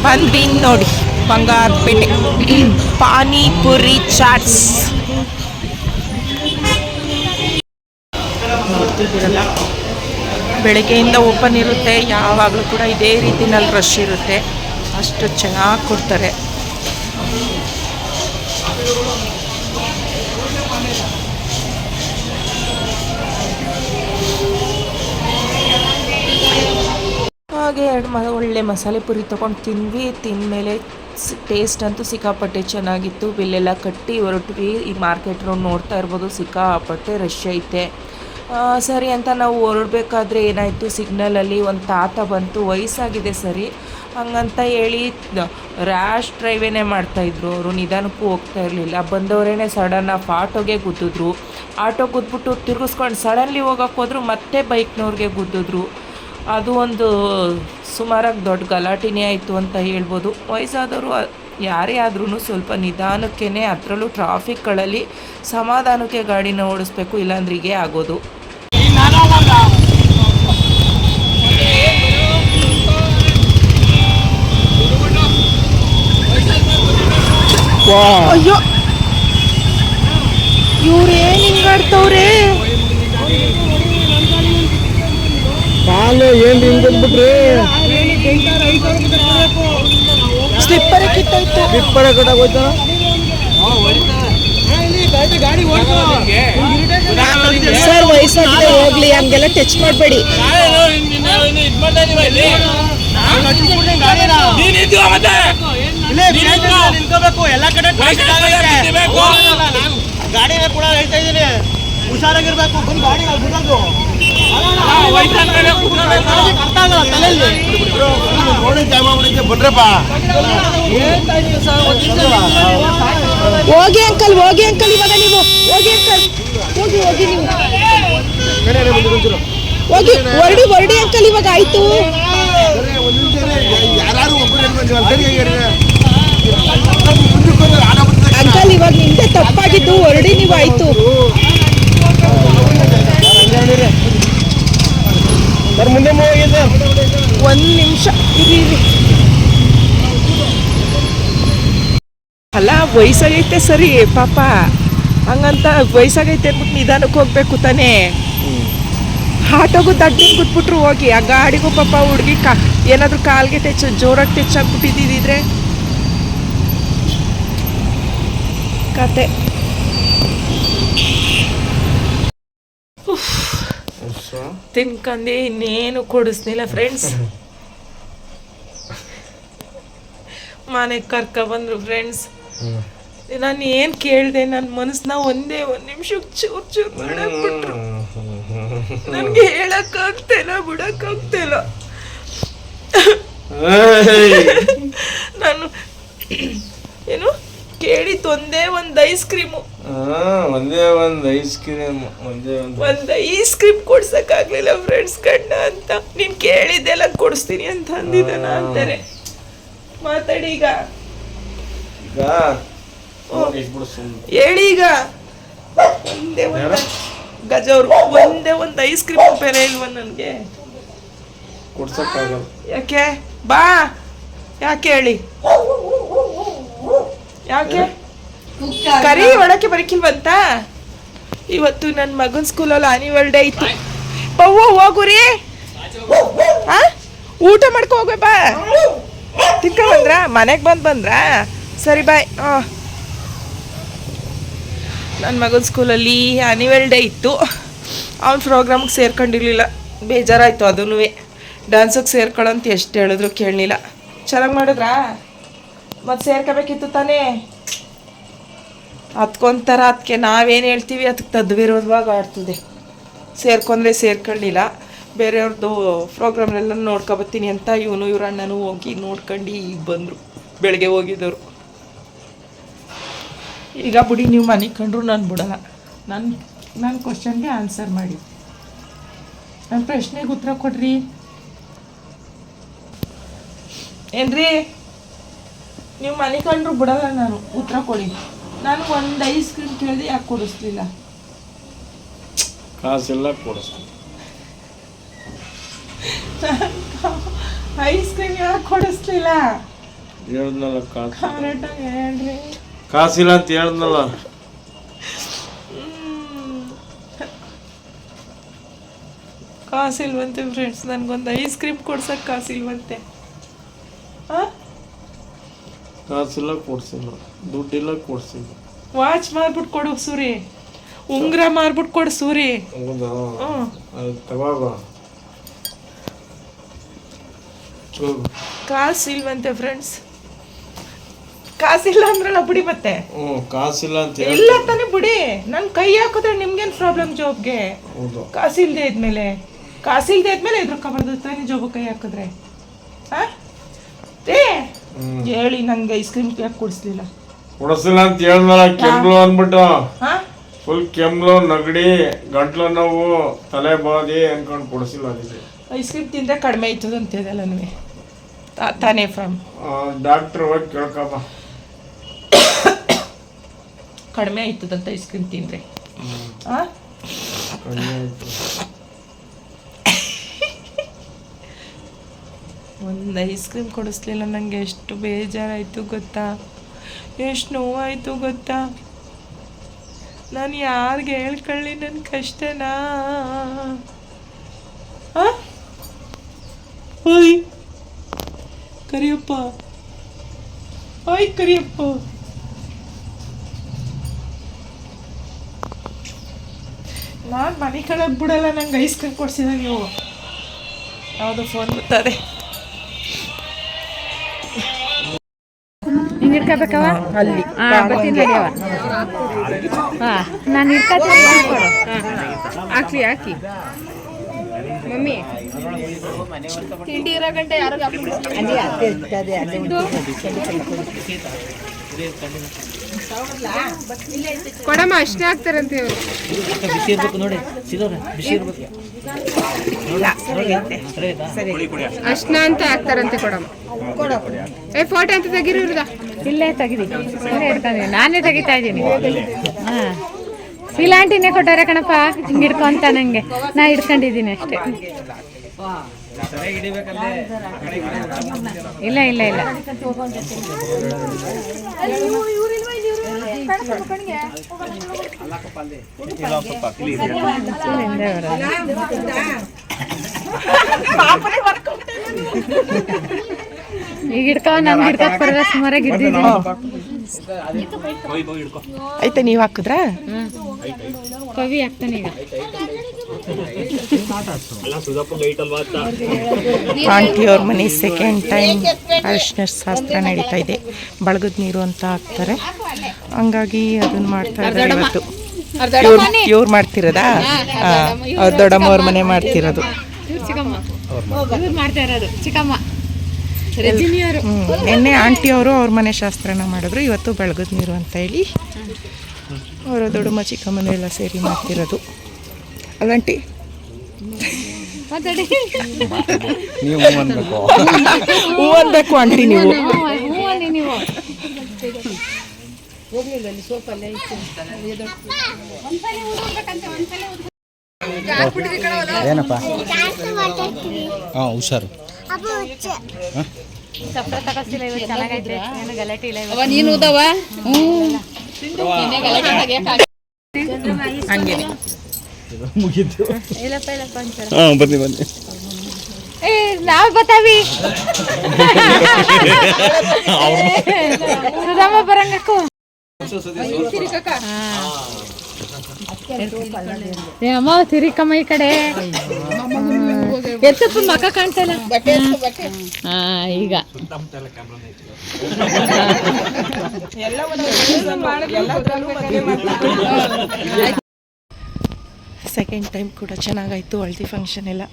ಬಂದ್ವಿ ನೋಡಿ, ಬಂಗಾರಪೇಟೆ ಪಾನಿಪುರಿ ಚಾಟ್ಸ್. ನೋಡ್ತಿದ್ದೀರಲ್ಲ, ಬೆಳಗ್ಗೆಯಿಂದ ಓಪನ್ ಇರುತ್ತೆ, ಯಾವಾಗಲೂ ಕೂಡ ಇದೇ ರೀತಿನಲ್ಲಿ ರಶ್ ಇರುತ್ತೆ. ಅಷ್ಟು ಚೆನ್ನಾಗಿ ಕೊಡ್ತಾರೆ. ಹಾಗೆ ಒಳ್ಳೆ ಮಸಾಲೆ ಪುರಿ ತೊಗೊಂಡು ತಿಂದಮೇಲೆ ಟೇಸ್ಟ್ ಅಂತೂ ಸಿಕ್ಕಾಪಟ್ಟೆ ಚೆನ್ನಾಗಿತ್ತು. ಬಿಲ್ಲೆಲ್ಲ ಕಟ್ಟಿ ಹೊರಟ್ವಿ. ಈ ಮಾರ್ಕೆಟ್ ರೋಡ್ ನೋಡ್ತಾ ಇರ್ಬೋದು, ಸಿಕ್ಕಾಪಟ್ಟೆ ರಶ್ ಐತೆ. ಸರಿ ಅಂತ ನಾವು ಹೊರಡಬೇಕಾದ್ರೆ ಏನಾಯಿತು, ಸಿಗ್ನಲಲ್ಲಿ ಒಂದು ತಾತ ಬಂತು. ವಯಸ್ಸಾಗಿದೆ ಸರಿ, ಹಂಗಂತ ಹೇಳಿ ರ್ಯಾಶ್ ಡ್ರೈವೇನೇ ಮಾಡ್ತಾಯಿದ್ರು. ಅವರು ನಿಧಾನಕ್ಕೂ ಹೋಗ್ತಾ ಇರಲಿಲ್ಲ. ಬಂದವರೇನೆ ಸಡನ್ನಾಗಿ ಆಟೋಗೆ ಗುದ್ದಿದ್ರು. ಆಟೋ ಗುದ್ಬಿಟ್ಟು ತಿರುಗಿಸ್ಕೊಂಡು ಸಡನ್ಲಿ ಹೋಗೋಕೆ ಹೋದ್ರು, ಮತ್ತೆ ಬೈಕ್ನವ್ರಿಗೆ ಗುದ್ದಿದ್ರು. ಅದು ಒಂದು ಸುಮಾರಾಗಿ ದೊಡ್ಡ ಗಲಾಟೆನೇ ಆಯಿತು ಅಂತ ಹೇಳ್ಬೋದು. ವಯಸ್ಸಾದವರು ಯಾರೇ ಆದ್ರೂ ಸ್ವಲ್ಪ ನಿಧಾನಕ್ಕೇ, ಅದರಲ್ಲೂ ಟ್ರಾಫಿಕ್ಗಳಲ್ಲಿ ಸಮಾಧಾನಕ್ಕೆ ಗಾಡಿನ ಓಡಿಸ್ಬೇಕು, ಇಲ್ಲಾಂದ್ರೆ ಹೀಗೆ ಆಗೋದು. ಅಯ್ಯೋ, ಇವ್ರೇನು ಹಿಂಗಾಡ್ತವ್ರೆ? ಸ್ಲಿಪ್ಪರ್ ಕಿತ್ತಾಯ್ತು. ಸ್ಲಿಪ್ಪರ್ ಕಟ್ಟಾಗೋಯ್ತು. ಸರ್ ವಯಸ್ಸಾಗಿದೆ, ಹೋಗ್ಲಿ, ಹಂಗೆಲ್ಲ ಟಚ್ ಮಾಡಬೇಡಿ. ಗಾಡಿನ ಕೂಡ ಹೇಳ್ತಾ ಇದ್ದೀನಿ, ಹುಷಾರಾಗಿರ್ಬೇಕು. ಬಂದು ಗಾಡಿ ಬಿಡೋದು ಹೋಗಿ ಅಂಕಲ್, ಹೋಗಿ ಅಂಕಲ್, ಇವಾಗ ನೀವು ಹೋಗಿ ಅಂಕಲ್, ಹೋಗಿ ಹೋಗಿ ನೀವು ಹೋಗಿ, ಹೊರಡಿ ಅಂಕಲ್, ಇವಾಗ ಆಯ್ತು. ಅಂಕಲ್ ಇವಾಗ ನಿಮ್ದೆ ತಪ್ಪಾಗಿದ್ದು, ಹೊರಡಿ ನೀವು, ಆಯ್ತು. ಮುಂದೆ ಒಂದು ನಿಮಿಷ ಇರಿ. ಅಲ್ಲ, ವಯಸ್ಸಾಗೈತೆ ಸರಿ ಪಾಪ, ಹಂಗಂತ ವಯಸ್ಸಾಗೈತೆ ಅಂದ್ಬಿಟ್ಟು ನಿಧಾನಕ್ಕೆ ಹೋಗ್ಬೇಕು ತಾನೇ. ಆಟೋಗೂ ದಡ್ಡಿನ ಬಿಟ್ಬಿಟ್ರು ಹೋಗಿ. ಆ ಗಾಡಿಗೂ ಪಾಪ ಹುಡುಗಿ ಏನಾದರೂ ಕಾಲ್ಗೆ ಜೋರಾಗಿ ಟಚ್ ಆಗ್ಬಿಟ್ಟಿದ್ದಿದ್ರೆ ಕತೆ. ತಿನ್ಕಂಡು ಇನ್ನೇನು ಕೊಡಿಸ್ನಿಲ್ಲ ಫ್ರೆಂಡ್ಸ್. ಮನೆಗೆ ಕರ್ಕೊಬಂದ್ರು ಫ್ರೆಂಡ್ಸ್. ನಾನು ಏನು ಕೇಳಿದೆ, ನನ್ನ ಮನಸ್ಸನ್ನ ಒಂದೇ ಒಂದು ನಿಮಿಷಕ್ಕೆ ಚೂರು ಮಾಡಾಕ್ಬಿಟ್ರು. ನನಗೆ ಹೇಳಕ್ಕಾಗ್ತಿಲ್ಲ, ಬಿಡಕ್ಕಾಗ್ತಿಲ್ಲ. ನಾನು ಏನು ಕೇಳಿದ್ದು ಒಂದೇ ಒಂದು ಐಸ್ ಕ್ರೀಮು, ಒಂದೇ ಒಂದು ಐಸ್ ಕ್ರೀಮ್ ಕೊಡ್ಸಕ್ಕಾಗ್ಲಿಲ್ಲ ಫ್ರೆಂಡ್ಸ್. ಗಂಡ ಅಂತ ನೀನ್ ಕೇಳಿದ್ದೆಲ್ಲ ಕೊಡಿಸ್ತೀನಿ ಅಂತ ಅಂದಿದ್ದಾನ ಅಂತಾರೆ. ಮಾತಾಡಿ ಈಗ, ಹೇಳಿ ಈಗ. ಒಂದೇ ಒಂದು ಗಜವ್ರು, ಒಂದೇ ಒಂದು ಐಸ್ ಕ್ರೀಮ್ ಬೇರೆ ಇಲ್ವ ನನಗೆ ಕೊಡ್ಸಕ್ಕಾಗಲ್ಲ. ಯಾಕೆ? ಬಾ, ಯಾಕೆ ಹೇಳಿ, ಯಾಕೆ? ಕರಿ ಒಳಕ್ಕೆ ಬರಕಿಲ್ವಂತ. ಇವತ್ತು ನನ್ನ ಮಗನ ಸ್ಕೂಲಲ್ಲಿ ಆನ್ಯುವಲ್ ಡೇ ಇತ್ತು. ಪವ್ವ ಹೋಗುರಿ, ಊಟ ಮಾಡ್ಕೊ ಹೋಗ್ಬೇ. ಬಾ, ತಿನ್ಕ ಬಂದ್ರ? ಮನೆಗೆ ಬಂದ್ರ? ಸರಿ ಬಾಯ್. ನನ್ನ ಮಗನ ಸ್ಕೂಲಲ್ಲಿ ಆನ್ಯುವಲ್ ಡೇ ಇತ್ತು. ಅವ್ನು ಪ್ರೋಗ್ರಾಮ್ಗೆ ಸೇರ್ಕೊಂಡಿರ್ಲಿಲ್ಲ, ಬೇಜಾರಾಯಿತು. ಅದೂ ಡ್ಯಾನ್ಸಿಗೆ ಸೇರ್ಕೊಳ್ಳೋಂತ ಎಷ್ಟು ಹೇಳಿದ್ರು ಕೇಳಲಿಲ್ಲ. ಚೆನ್ನಾಗಿ ಮಾಡಿದ್ರಾ? ಮತ್ತು ಸೇರ್ಕೋಬೇಕಿತ್ತು ತಾನೇ. ಹತ್ಕೊಂತಾರ, ಅದಕ್ಕೆ ನಾವೇನು ಹೇಳ್ತೀವಿ ಅದಕ್ಕೆ ತದ್ವಿರೋಧವಾಗಿ ಆಡ್ತದೆ. ಸೇರ್ಕೊಂಡ್ರೆ ಸೇರ್ಕೊಳ್ಳಿಲ್ಲ, ಬೇರೆಯವ್ರದ್ದು ಪ್ರೋಗ್ರಾಮ್ನೆಲ್ಲ ನೋಡ್ಕೊಬತ್ತೀನಿ ಅಂತ ಇವ್ರ ಅಣ್ಣನೂ ಹೋಗಿ ನೋಡ್ಕೊಂಡು ಈಗ ಬಂದರು. ಬೆಳಗ್ಗೆ ಹೋಗಿದ್ದವರು. ಈಗ ಬಿಡಿ, ನೀವು ಮನೆ ಕಂಡ್ರು ನಾನು ಬಿಡಲ್ಲ. ನನ್ನ ಕ್ವಶನ್ಗೆ ಆನ್ಸರ್ ಮಾಡಿ, ನನ್ನ ಪ್ರಶ್ನೆಗೆ ಉತ್ತರ ಕೊಡ್ರಿ. ಏನ್ರಿ, ನೀವು ಮನೆ ಕಂಡ್ರು ಬಿಡಲ್ಲ, ನಾನು ಉತ್ತರ ಕೊಡಿ. ನಾನು ಒಂದು ಐಸ್ ಕ್ರೀಮ್ ಕೇಳಿದೆ, ಯಾಕೆ ಕೊಡಿಸ್ಲಿಲ್ಲ? ಕಾಸೆಲ್ಲ ಕೊಡಿಸ್ತೀನಿ. ಐಸ್ ಕ್ರೀಮ್ ಯಾಕೆ ಕೊಡಿಸ್ಲಿಲ್ಲ? ಹೇಳ್ದಲ್ಲ ಕಾಸು, ಕರೆಕ್ಟಾಗಿ ಹೇಳ್ರಿ. ಕಾಸಿಲ್ಲ ಅಂತ ಹೇಳ್ದಲ್ಲ. ಕಾಸಿಲ್ವಂತೆ ಫ್ರೆಂಡ್ಸ್, ನನಗೊಂದು ಐಸ್ ಕ್ರೀಮ್ ಕೊಡ್ಸಕ್ಕೆ ಕಾಸಿಲ್ವಂತೆ. ಹಾಂ, ಕಾಸಿಲ್ಲ ಕೊಡ್ಸಿಲ್ಲ, ದುಡ್ಡಿಲ್ಲ ಕೊಡ್ಸಿಲ್ಲ. ವಾಚ್ ಮಾರ್ಬಿಟ್ಟು ಕೊಡು ಸೂರಿ, ಉಂಗುರ ಮಾರ್ಬಿಟ್ಟು ಕೊಡು ಸೂರಿ. ಹೌದಾ? ಹ್ಞೂ, ಅದು ತಗೋ. ಕಾಸಿಲ್ವಂತೆ ಫ್ರೆಂಡ್ಸ್. ಕಾಸಿಲ್ಲ ಅಂದ್ರಲ್ಲ, ಬಿಡಿ. ಮತ್ತೆ ಕಾಸಿಲ್ಲ ಅಂತ ಇಲ್ಲ ತಾನೆ, ಬಿಡಿ. ನನ್ನ ಕೈ ಹಾಕಿದ್ರೆ ನಿಮ್ಗೇನು ಪ್ರಾಬ್ಲಮ್ ಜಾಬ್ಗೆ? ಹೌದು. ಕಾಸಿಲ್ದೇ ಇದ್ಮೇಲೆ ಎದ್ರಕೋಬಾರ್ದು ತಾನೆ ಜಾಬ್ ಕೈ ಹಾಕಿದ್ರೆ. ಹಾಂ ಹೇಳಿ, ನಂಗೆ ಐಸ್ ಕ್ರೀಮ್ ಯಾಕೆ ಕೊಡಿಸ್ಲಿಲ್ಲ? ಕೊಡಿಸಿಲ್ಲ ಅಂತ ಹೇಳ್ದಲ್ಲ. ಕೆಮ್ಲು ಅಂದ್ಬಿಟ್ಟು ಹಾಂ, ಫುಲ್ ಕೆಮ್ಲು, ನಗಡಿ, ಗಂಟ್ಲು ನೋವು, ತಲೆ ಬಾದಿ ಅನ್ಕೊಂಡು ಕೊಡಿಸಿಲ್ಲ. ಅದಕ್ಕೆ ಐಸ್ ಕ್ರೀಮ್ ತಿಂದರೆ ಕಡಿಮೆ ಆಯ್ತದ ಅಂತಿದೆಲ್ಲ ನನಗೆ ತಾನೇ ಫ್ರಮ್ ಡಾಕ್ಟ್ರ್ ಹೋಗಿ ಕೇಳ್ಕಪ್ಪ. ಕಡಿಮೆ ಆಯ್ತದಂತ ಐಸ್ ಕ್ರೀಮ್ ತಿಂದರೆ. ಹಾಂ, ಒಂದು ಐಸ್ ಕ್ರೀಮ್ ಕೊಡಿಸ್ಲಿಲ್ಲ. ನನಗೆ ಎಷ್ಟು ಬೇಜಾರಾಯಿತು ಗೊತ್ತಾ, ಎಷ್ಟು ನೋವಾಯಿತು ಗೊತ್ತಾ. ನಾನು ಯಾರಿಗೆ ಹೇಳ್ಕೊಳ್ಳಿ ನನ್ನ ಕಷ್ಟನಾ? ಹಾಂ, ಓಯ್ ಕರಿಯಪ್ಪ, ಓಯ್ ಕರಿಯಪ್ಪ. ನಾನು ಮನೆ ಕಡೆ ಬಿಡಲ್ಲ, ನಂಗೆ ಐಸ್ ಕ್ರೀಮ್ ಕೊಡ್ಸಿದ ನೀವು. ಯಾವುದು ಫೋನ್ ಬರ್ತದೆ? ಇಟ್ಕೋಬೇಕವ ಅಲ್ಲಿ ಬರ್ತೀನಿ ನಡಿಯವ. ನಾನು ಇಟ್ಕೋತೀನಿ, ಹಾಕಿ ಹಾಕಿ ಮಮ್ಮಿ. ತಿಂಡಿ ಇರೋ ಗಂಟೆ ಯಾರು ಕೊಡಮ್ಮ, ಅಷ್ಟೇ ಹಾಕ್ತಾರಂತೆ ಇವರು. ಅಷ್ಟನ ಅಂತ ಹಾಕ್ತಾರಂತೆ, ಕೊಡಮ್ಮ. ಫೋಟೋ ಅಂತ ತೆಗೀರಿ ಇವ್ರದ. ಇಲ್ಲೇ ತೆಗಿದಿ, ನಾನೇ ತೆಗಿತಾ ಇದ್ದೀನಿ. ಹಾಂ, ಇಲಾಂಟಿನೇ ಕೊಟ್ಟಾರೆ ಕಣಪ್ಪ, ಹಿಂಗೆ ಹಿಡ್ಕೊಂತ. ನಂಗೆ ನಾ ಹಿಡ್ಕೊಂಡಿದ್ದೀನಿ ಅಷ್ಟೇ. ಇಲ್ಲ ಇಲ್ಲ ಇಲ್ಲ, ಈಗ ಹಿಡ್ಕೊ, ನನ್ಗೆ ಹಿಡ್ಕಕ್ ಬರಲ್ಲ, ಸುಮಾರಾಗಿ ಇದ್ದಿದ್ದೀನಿ. ಆಯ್ತಾ, ನೀವು ಹಾಕಿದ್ರಾ? ಕವಿ ಆಗ್ತಾನೆ ಈಗ. ಆಂಟಿಯವ್ರ ಮನೆ ಸೆಕೆಂಡ್ ಟೈಮ್ ಅರಿಶಿನ ಶಾಸ್ತ್ರ ನಡೀತಾ ಇದೆ. ಬಳಗದ ನೀರು ಅಂತ ಹಾಕ್ತಾರೆ, ಹಂಗಾಗಿ ಅದನ್ನ ಮಾಡ್ತಾ ಇದ್ದಾರೆ ಇವತ್ತು. ಇವ್ರು ಮಾಡ್ತಿರೋದಾ? ಅವ್ರ ದೊಡ್ಡಮ್ಮ ಮನೆ ಮಾಡ್ತಿರೋದು. ಮಾಡ್ತಾ ಇರೋದು ಚಿಕ್ಕಮ್ಮ. ನಿನ್ನೆ ಆಂಟಿಯವರು ಅವ್ರ ಮನೆ ಶಾಸ್ತ್ರನ ಮಾಡಿದ್ರು, ಇವತ್ತು ಬೆಳಗದ ನೀರು ಅಂತ ಹೇಳಿ ಅವರ ದೊಡ್ಡಮ್ಮ ಚಿಕ್ಕಮ್ಮನ ಎಲ್ಲ ಸೇರಿ ಮಾಡ್ತಿರೋದು. ಅಲ್ಲಂಟಿ ನೀವು ಹೂ ಅನ್ಬೇಕು ಆಂಟಿ ನೀವು. ನೀವು ಏನಪ್ಪ? ಹಾಂ, ಹುಷಾರು. ಸಪ್ರ ತಗೋಸ್ತಿಲ್ಲ, ಇವತ್ತು ಚೆನ್ನಾಗೈತೆ, ಏನು ಗಲಾಟೆ ಇಲ್ಲ. ನೀನು ಉದವ ಹಂಗೆ ಮುಗೀತು. ಇಲ್ಲಪ್ಪ ಇಲ್ಲಪ್ಪ ಅಂತಾರೆ. ಹಾಂ, ಬನ್ನಿ ಬನ್ನಿ. ಏ ನಾವು ಬತ್ತಾವಿ, ಸುಧಾಮ ಬರಂಗಕ್ಕು. ಅಮ್ಮ ತಿರಿಕಮ್ಮ ಈ ಕಡೆ ಎತ್ತಪ್ಪ, ಮಕ್ಕ ಕಾಣ್ತಲ್ಲ. ಈಗ ಸೆಕೆಂಡ್ ಟೈಮ್ ಕೂಡ ಚೆನ್ನಾಗಾಯಿತು ಹಳದಿ ಫಂಕ್ಷನ್ ಎಲ್ಲ.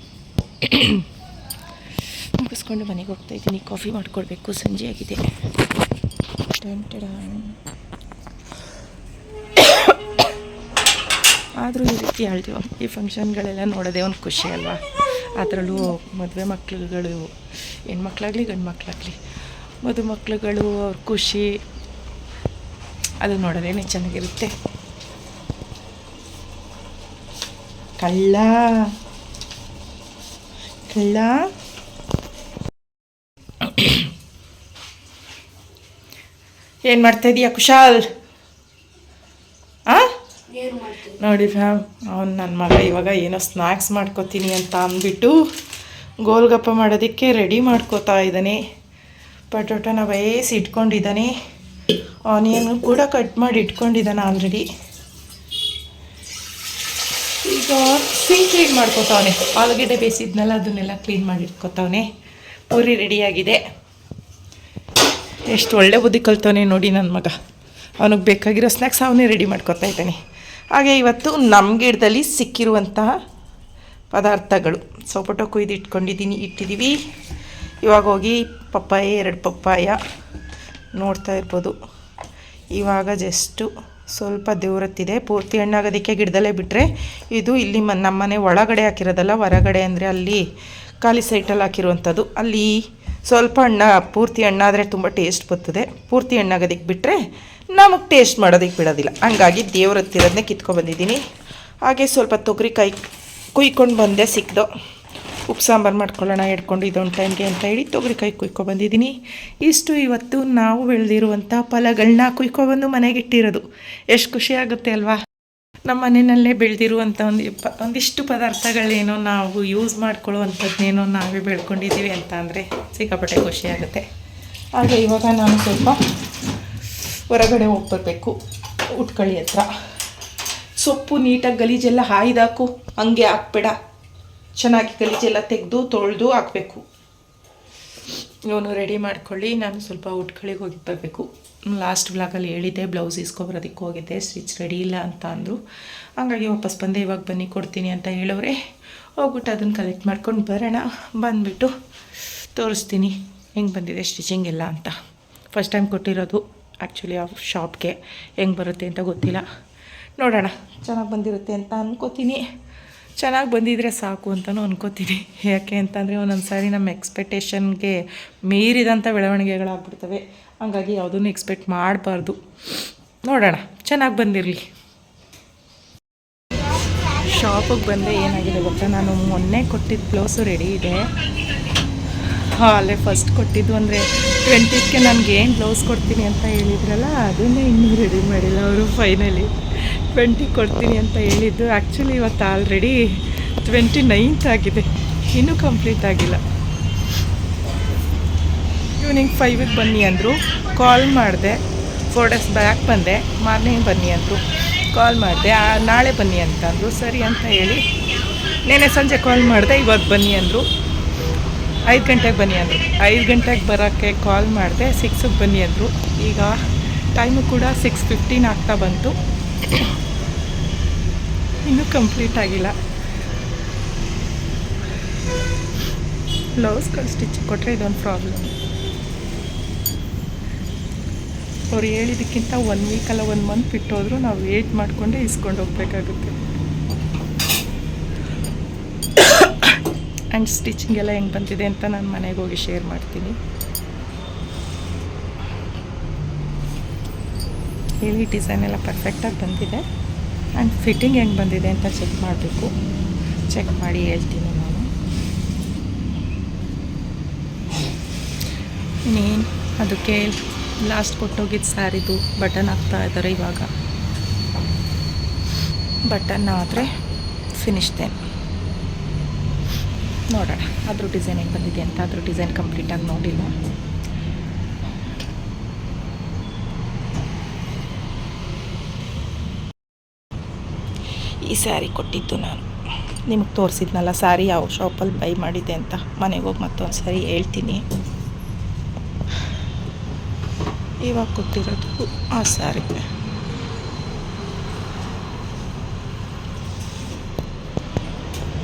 ಮುಗಿಸ್ಕೊಂಡು ಮನೆಗೆ ಹೋಗ್ತಾಯಿದ್ದೀನಿ. ಕಾಫಿ ಮಾಡ್ಕೊಳ್ಬೇಕು, ಸಂಜೆ ಆಗಿದೆ. ಆದರೂ ಈ ರೀತಿ ಹೇಳ್ತೀವಿ, ಈ ಫಂಕ್ಷನ್ಗಳೆಲ್ಲ ನೋಡೋದೇ ಒಂದು ಖುಷಿ ಅಲ್ವಾ. ಅದರಲ್ಲೂ ಮದುವೆ ಮಕ್ಳುಗಳು, ಹೆಣ್ಮಕ್ಳಾಗಲಿ ಗಂಡು ಮಕ್ಕಳಾಗಲಿ, ಮದುಮಕ್ಳುಗಳು ಅವ್ರ ಖುಷಿ ಅದು ನೋಡೋದೇನೆ ಚೆನ್ನಾಗಿರುತ್ತೆ. ಕಳ್ಳ ಕಳ್ಳ ಏನು ಮಾಡ್ತಾಯಿದ್ದೀಯ ಕುಶಾಲ್? ನೋಡಿ ಫ್ಯಾಮ್, ಅವ್ನು ನನ್ನ ಮಗ ಇವಾಗ ಏನೋ ಸ್ನ್ಯಾಕ್ಸ್ ಮಾಡ್ಕೋತೀನಿ ಅಂತ ಅಂದ್ಬಿಟ್ಟು ಗೋಲ್ಗಪ್ಪ ಮಾಡೋದಕ್ಕೆ ರೆಡಿ ಮಾಡ್ಕೋತಾ ಇದ್ದಾನೆ. ಪಟೋಟನ ಬೇಯಿಸಿ ಇಟ್ಕೊಂಡಿದ್ದಾನೆ, ಆನಿಯನ್ ಕೂಡ ಕಟ್ ಮಾಡಿ ಇಟ್ಕೊಂಡಿದ್ದಾನೆ ಆಲ್ರೆಡಿ. ಈಗ ಸಿಂಕ್ ಕ್ಲೀನ್ ಮಾಡ್ಕೋತಾವನೆ, ಆಲೂಗಡ್ಡೆ ಬೇಯಿಸಿದ್ನಲ್ಲ ಅದನ್ನೆಲ್ಲ ಕ್ಲೀನ್ ಮಾಡಿ ಇಟ್ಕೋತಾವನೆ. ಪೂರಿ ರೆಡಿಯಾಗಿದೆ. ಎಷ್ಟು ಒಳ್ಳೆ ಬುದ್ಧಿ ಕಲ್ತವನೆ ನೋಡಿ ನನ್ನ ಮಗ. ಅವನಿಗೆ ಬೇಕಾಗಿರೋ ಸ್ನ್ಯಾಕ್ಸ್ ಅವನೇ ರೆಡಿ ಮಾಡ್ಕೊತಾ ಇದ್ದಾನೆ. ಹಾಗೆ ಇವತ್ತು ನಮ್ಮ ಗಿಡದಲ್ಲಿ ಸಿಕ್ಕಿರುವಂತಹ ಪದಾರ್ಥಗಳು ಸೊಪಟೊ ಕೊಯ್ದು ಇಟ್ಟಿದ್ದೀವಿ. ಇವಾಗ ಹೋಗಿ ಪಪ್ಪಾಯ 2 ಪಪ್ಪಾಯ ನೋಡ್ತಾ ಇರ್ಬೋದು. ಇವಾಗ ಜಸ್ಟು ಸ್ವಲ್ಪ ದೇವ್ರತ್ತಿದೆ, ಪೂರ್ತಿ ಹಣ್ಣಾಗೋದಕ್ಕೆ ಗಿಡದಲ್ಲೇ ಬಿಟ್ಟರೆ ಇದು ಇಲ್ಲಿ ನಮ್ಮನೆ ಒಳಗಡೆ ಹಾಕಿರೋದಲ್ಲ, ಹೊರಗಡೆ ಅಂದರೆ ಅಲ್ಲಿ ಖಾಲಿ ಸೈಟಲ್ಲಿ ಹಾಕಿರುವಂಥದ್ದು. ಅಲ್ಲಿ ಸ್ವಲ್ಪ ಪೂರ್ತಿ ಹಣ್ಣಾದರೆ ತುಂಬ ಟೇಸ್ಟ್ ಬರ್ತದೆ, ಪೂರ್ತಿ ಹಣ್ಣಾಗೋದಕ್ಕೆ ಬಿಟ್ಟರೆ ನಮಗೆ ಟೇಸ್ಟ್ ಮಾಡೋದಕ್ಕೆ ಬಿಡೋದಿಲ್ಲ. ಹಂಗಾಗಿ ದೇವ್ರತ್ತಿರೋದನ್ನೇ ಕಿತ್ಕೊಬಂದಿದ್ದೀನಿ. ಹಾಗೆ ಸ್ವಲ್ಪ ತೊಗರಿಕಾಯಿ ಕುಯ್ಕೊಂಡು ಬಂದೆ, ಸಿಕ್ದು. ಉಪ್ಪು ಸಾಂಬಾರು ಮಾಡ್ಕೊಳ್ಳೋಣ ಹಿಡ್ಕೊಂಡು ಇದೊಂದು ಟೈಮ್ಗೆ ಅಂತ ಹೇಳಿ ತೊಗರಿಕಾಯಿ ಕುಯ್ಕೊಬಂದಿದ್ದೀನಿ. ಇಷ್ಟು ಇವತ್ತು ನಾವು ಬೆಳೆದಿರುವಂಥ ಫಲಗಳನ್ನ ಕುಯ್ಕೊಬಂದು ಮನೆಗೆ ಇಟ್ಟಿರೋದು. ಎಷ್ಟು ಖುಷಿಯಾಗುತ್ತೆ ಅಲ್ವಾ. ನಮ್ಮ ಮನೆಯಲ್ಲೇ ಬೆಳೆದಿರುವಂಥ ಒಂದಿಷ್ಟು ಪದಾರ್ಥಗಳೇನೋ ನಾವು ಯೂಸ್ ಮಾಡ್ಕೊಳ್ಳುವಂಥದ್ದನ್ನೇನೋ ನಾವೇ ಬೆಳ್ಕೊಂಡಿದ್ದೀವಿ ಅಂತ ಅಂದರೆ ಸಿಕ್ಕಾಪಟ್ಟೆ ಖುಷಿಯಾಗುತ್ತೆ. ಹಾಗೆ ಇವಾಗ ನಾನು ಸ್ವಲ್ಪ ಹೊರಗಡೆ ಹೋಗ್ಬರ್ಬೇಕು, ಉಟ್ಕಳಿ ಹತ್ರ. ಸೊಪ್ಪು ನೀಟಾಗಿ ಗಲೀಜೆಲ್ಲ ಹಾಯ್ದಾಕು, ಹಂಗೆ ಹಾಕ್ಬೇಡ, ಚೆನ್ನಾಗಿ ಗಲೀಜೆಲ್ಲ ತೆಗೆದು ತೊಳೆದು ಹಾಕಬೇಕು. ಇವನು ರೆಡಿ ಮಾಡ್ಕೊಳ್ಳಿ, ನಾನು ಸ್ವಲ್ಪ ಉಟ್ಕಳಿಗೆ ಹೋಗಿ ಬರಬೇಕು. ಲಾಸ್ಟ್ ಬ್ಲಾಗಲ್ಲಿ ಹೇಳಿದ್ದೆ, ಬ್ಲೌಸ್ ಇಸ್ಕೊಬರೋದಕ್ಕೆ ಹೋಗಿದ್ದೆ, ಸ್ಟಿಚ್ ರೆಡಿ ಇಲ್ಲ ಅಂತ ಅಂದರು. ಹಂಗಾಗಿ ವಾಪಸ್ ಬಂದೆ. ಇವಾಗ ಬನ್ನಿ ಕೊಡ್ತೀನಿ ಅಂತ ಹೇಳೋರೆ. ಹೋಗ್ಬಿಟ್ಟು ಅದನ್ನು ಕಲೆಕ್ಟ್ ಮಾಡ್ಕೊಂಡು ಬರೋಣ. ಬಂದುಬಿಟ್ಟು ತೋರಿಸ್ತೀನಿ ಹೆಂಗೆ ಬಂದಿದೆ ಸ್ಟಿಚಿಂಗ್ ಎಲ್ಲ ಅಂತ. ಫಸ್ಟ್ ಟೈಮ್ ಕೊಟ್ಟಿರೋದು ಆ್ಯಕ್ಚುಲಿ ಆ ಶಾಪ್ಗೆ, ಹೆಂಗೆ ಬರುತ್ತೆ ಅಂತ ಗೊತ್ತಿಲ್ಲ. ನೋಡೋಣ, ಚೆನ್ನಾಗಿ ಬಂದಿರುತ್ತೆ ಅಂತ ಅಂದ್ಕೋತೀನಿ. ಚೆನ್ನಾಗಿ ಬಂದಿದ್ದರೆ ಸಾಕು ಅಂತಲೂ ಅನ್ಕೋತೀನಿ. ಯಾಕೆ ಅಂತಂದರೆ ಒಂದೊಂದು ಸಾರಿ ನಮ್ಮ ಎಕ್ಸ್ಪೆಕ್ಟೇಷನ್ಗೆ ಮೀರಿದಂಥ ಬೆಳವಣಿಗೆಗಳಾಗ್ಬಿಡ್ತವೆ. ಹಾಗಾಗಿ ಯಾವುದನ್ನು ಎಕ್ಸ್ಪೆಕ್ಟ್ ಮಾಡಬಾರ್ದು. ನೋಡೋಣ, ಚೆನ್ನಾಗಿ ಬಂದಿರಲಿ. ಶಾಪಿಗೆ ಬಂದೆ. ಏನಾಗಿದೆ ಗೊತ್ತಾ, ನಾನು ಮೊನ್ನೆ ಕೊಟ್ಟಿದ್ದ ಬ್ಲೌಸು ರೆಡಿ ಇದೆ. ಅಲ್ಲೇ ಫಸ್ಟ್ ಕೊಟ್ಟಿದ್ದು ಅಂದರೆ 20ಕ್ಕೆ ನನಗೇನು ಬ್ಲೌಸ್ ಕೊಡ್ತೀನಿ ಅಂತ ಹೇಳಿದ್ರಲ್ಲ, ಅದನ್ನೇ ಇನ್ನೂ ರೆಡಿ ಮಾಡಿಲ್ಲ ಅವರು. ಫೈನಲಿ 20 ಕೊಡ್ತೀನಿ ಅಂತ ಹೇಳಿದ್ದು. ಆ್ಯಕ್ಚುಲಿ ಇವತ್ತು ಆಲ್ರೆಡಿ 29th ಆಗಿದೆ, ಇನ್ನೂ ಕಂಪ್ಲೀಟ್ ಆಗಿಲ್ಲ. ಈವ್ನಿಂಗ್ 5ಗೆ ಬನ್ನಿ ಅಂದರು. ಕಾಲ್ ಮಾಡಿದೆ, 4 days ಬ್ಯಾಕ್ ಬಂದೆ. ಮಾರ್ನಿಂಗ್ ಬನ್ನಿ ಅಂದರು. ಕಾಲ್ ಮಾಡಿದೆ, ನಾಳೆ ಬನ್ನಿ ಅಂತ ಅಂದರು. ಸರಿ ಅಂತ ಹೇಳಿ ನೆನ್ನೆ ಸಂಜೆ ಕಾಲ್ ಮಾಡಿದೆ, ಇವತ್ತು ಬನ್ನಿ ಅಂದರು. 5 ಗಂಟೆಗೆ ಬನ್ನಿ ಅಂದರು. 5 ಗಂಟೆಗೆ ಬರೋಕ್ಕೆ ಕಾಲ್ ಮಾಡಿದೆ, 6ಗೆ ಬನ್ನಿ ಅಂದರು. ಈಗ ಟೈಮು ಕೂಡ 6:15 ಆಗ್ತಾ ಬಂತು, ಇನ್ನೂ ಕಂಪ್ಲೀಟ್ ಆಗಿಲ್ಲ. ಬ್ಲೌಸ್ಗಳು ಸ್ಟಿಚ್ ಕೊಟ್ಟರೆ ಇದೊಂದು ಪ್ರಾಬ್ಲಮ್. ಅವ್ರು ಹೇಳಿದ್ದಕ್ಕಿಂತ 1 ವೀಕ್ ಅಲ್ಲ 1 ಮಂತ್ ಬಿಟ್ಟೋದ್ರು ನಾವು ವೇಟ್ ಮಾಡಿಕೊಂಡೇ ಇಸ್ಕೊಂಡು ಹೋಗ್ಬೇಕಾಗುತ್ತೆ. ಆ್ಯಂಡ್ ಸ್ಟಿಚಿಂಗ್ ಎಲ್ಲ ಹೆಂಗೆ ಬಂದಿದೆ ಅಂತ ನಾನು ಮನೆಗೆ ಹೋಗಿ ಶೇರ್ ಮಾಡ್ತೀನಿ. ಹೇಳಿ ಡಿಸೈನ್ ಎಲ್ಲ ಪರ್ಫೆಕ್ಟಾಗಿ ಬಂದಿದೆ. ಆ್ಯಂಡ್ ಫಿಟ್ಟಿಂಗ್ ಹೆಂಗೆ ಬಂದಿದೆ ಅಂತ ಚೆಕ್ ಮಾಡಬೇಕು. ಚೆಕ್ ಮಾಡಿ ಹೇಳ್ತೀನಿ ನಾನು. ಇನ್ನೇನು ಅದಕ್ಕೆ ಲಾಸ್ಟ್ ಕೊಟ್ಟೋಗಿದ್ದು ಸ್ಯಾರಿದು ಬಟನ್ ಹಾಕ್ತಾ ಇದ್ದಾರೆ. ಇವಾಗ ಬಟನ್ ಆದರೆ ಫಿನಿಶ್ದೇನೆ. ನೋಡೋಣ ಅದ್ರ ಡಿಸೈನ್ ಹೆಂಗೆ ಬಂದಿದೆ ಅಂತ. ಅದ್ರ ಡಿಸೈನ್ ಕಂಪ್ಲೀಟಾಗಿ ನೋಡಿಲ್ಲ. ಈ ಸ್ಯಾರಿ ಕೊಟ್ಟಿದ್ದು ನಾನು ನಿಮಗೆ ತೋರಿಸಿದ್ನಲ್ಲ, ಸ್ಯಾರಿ ಯಾವ ಶಾಪಲ್ಲಿ ಬೈ ಮಾಡಿದ್ದೆ ಅಂತ. ಮನೆಗೆ ಹೋಗಿ ಮತ್ತೊಂದು ಸಾರಿ ಹೇಳ್ತೀನಿ. ಇವಾಗ ಕೊಟ್ಟಿರೋದು ಆ ಸ್ಯಾರಿ.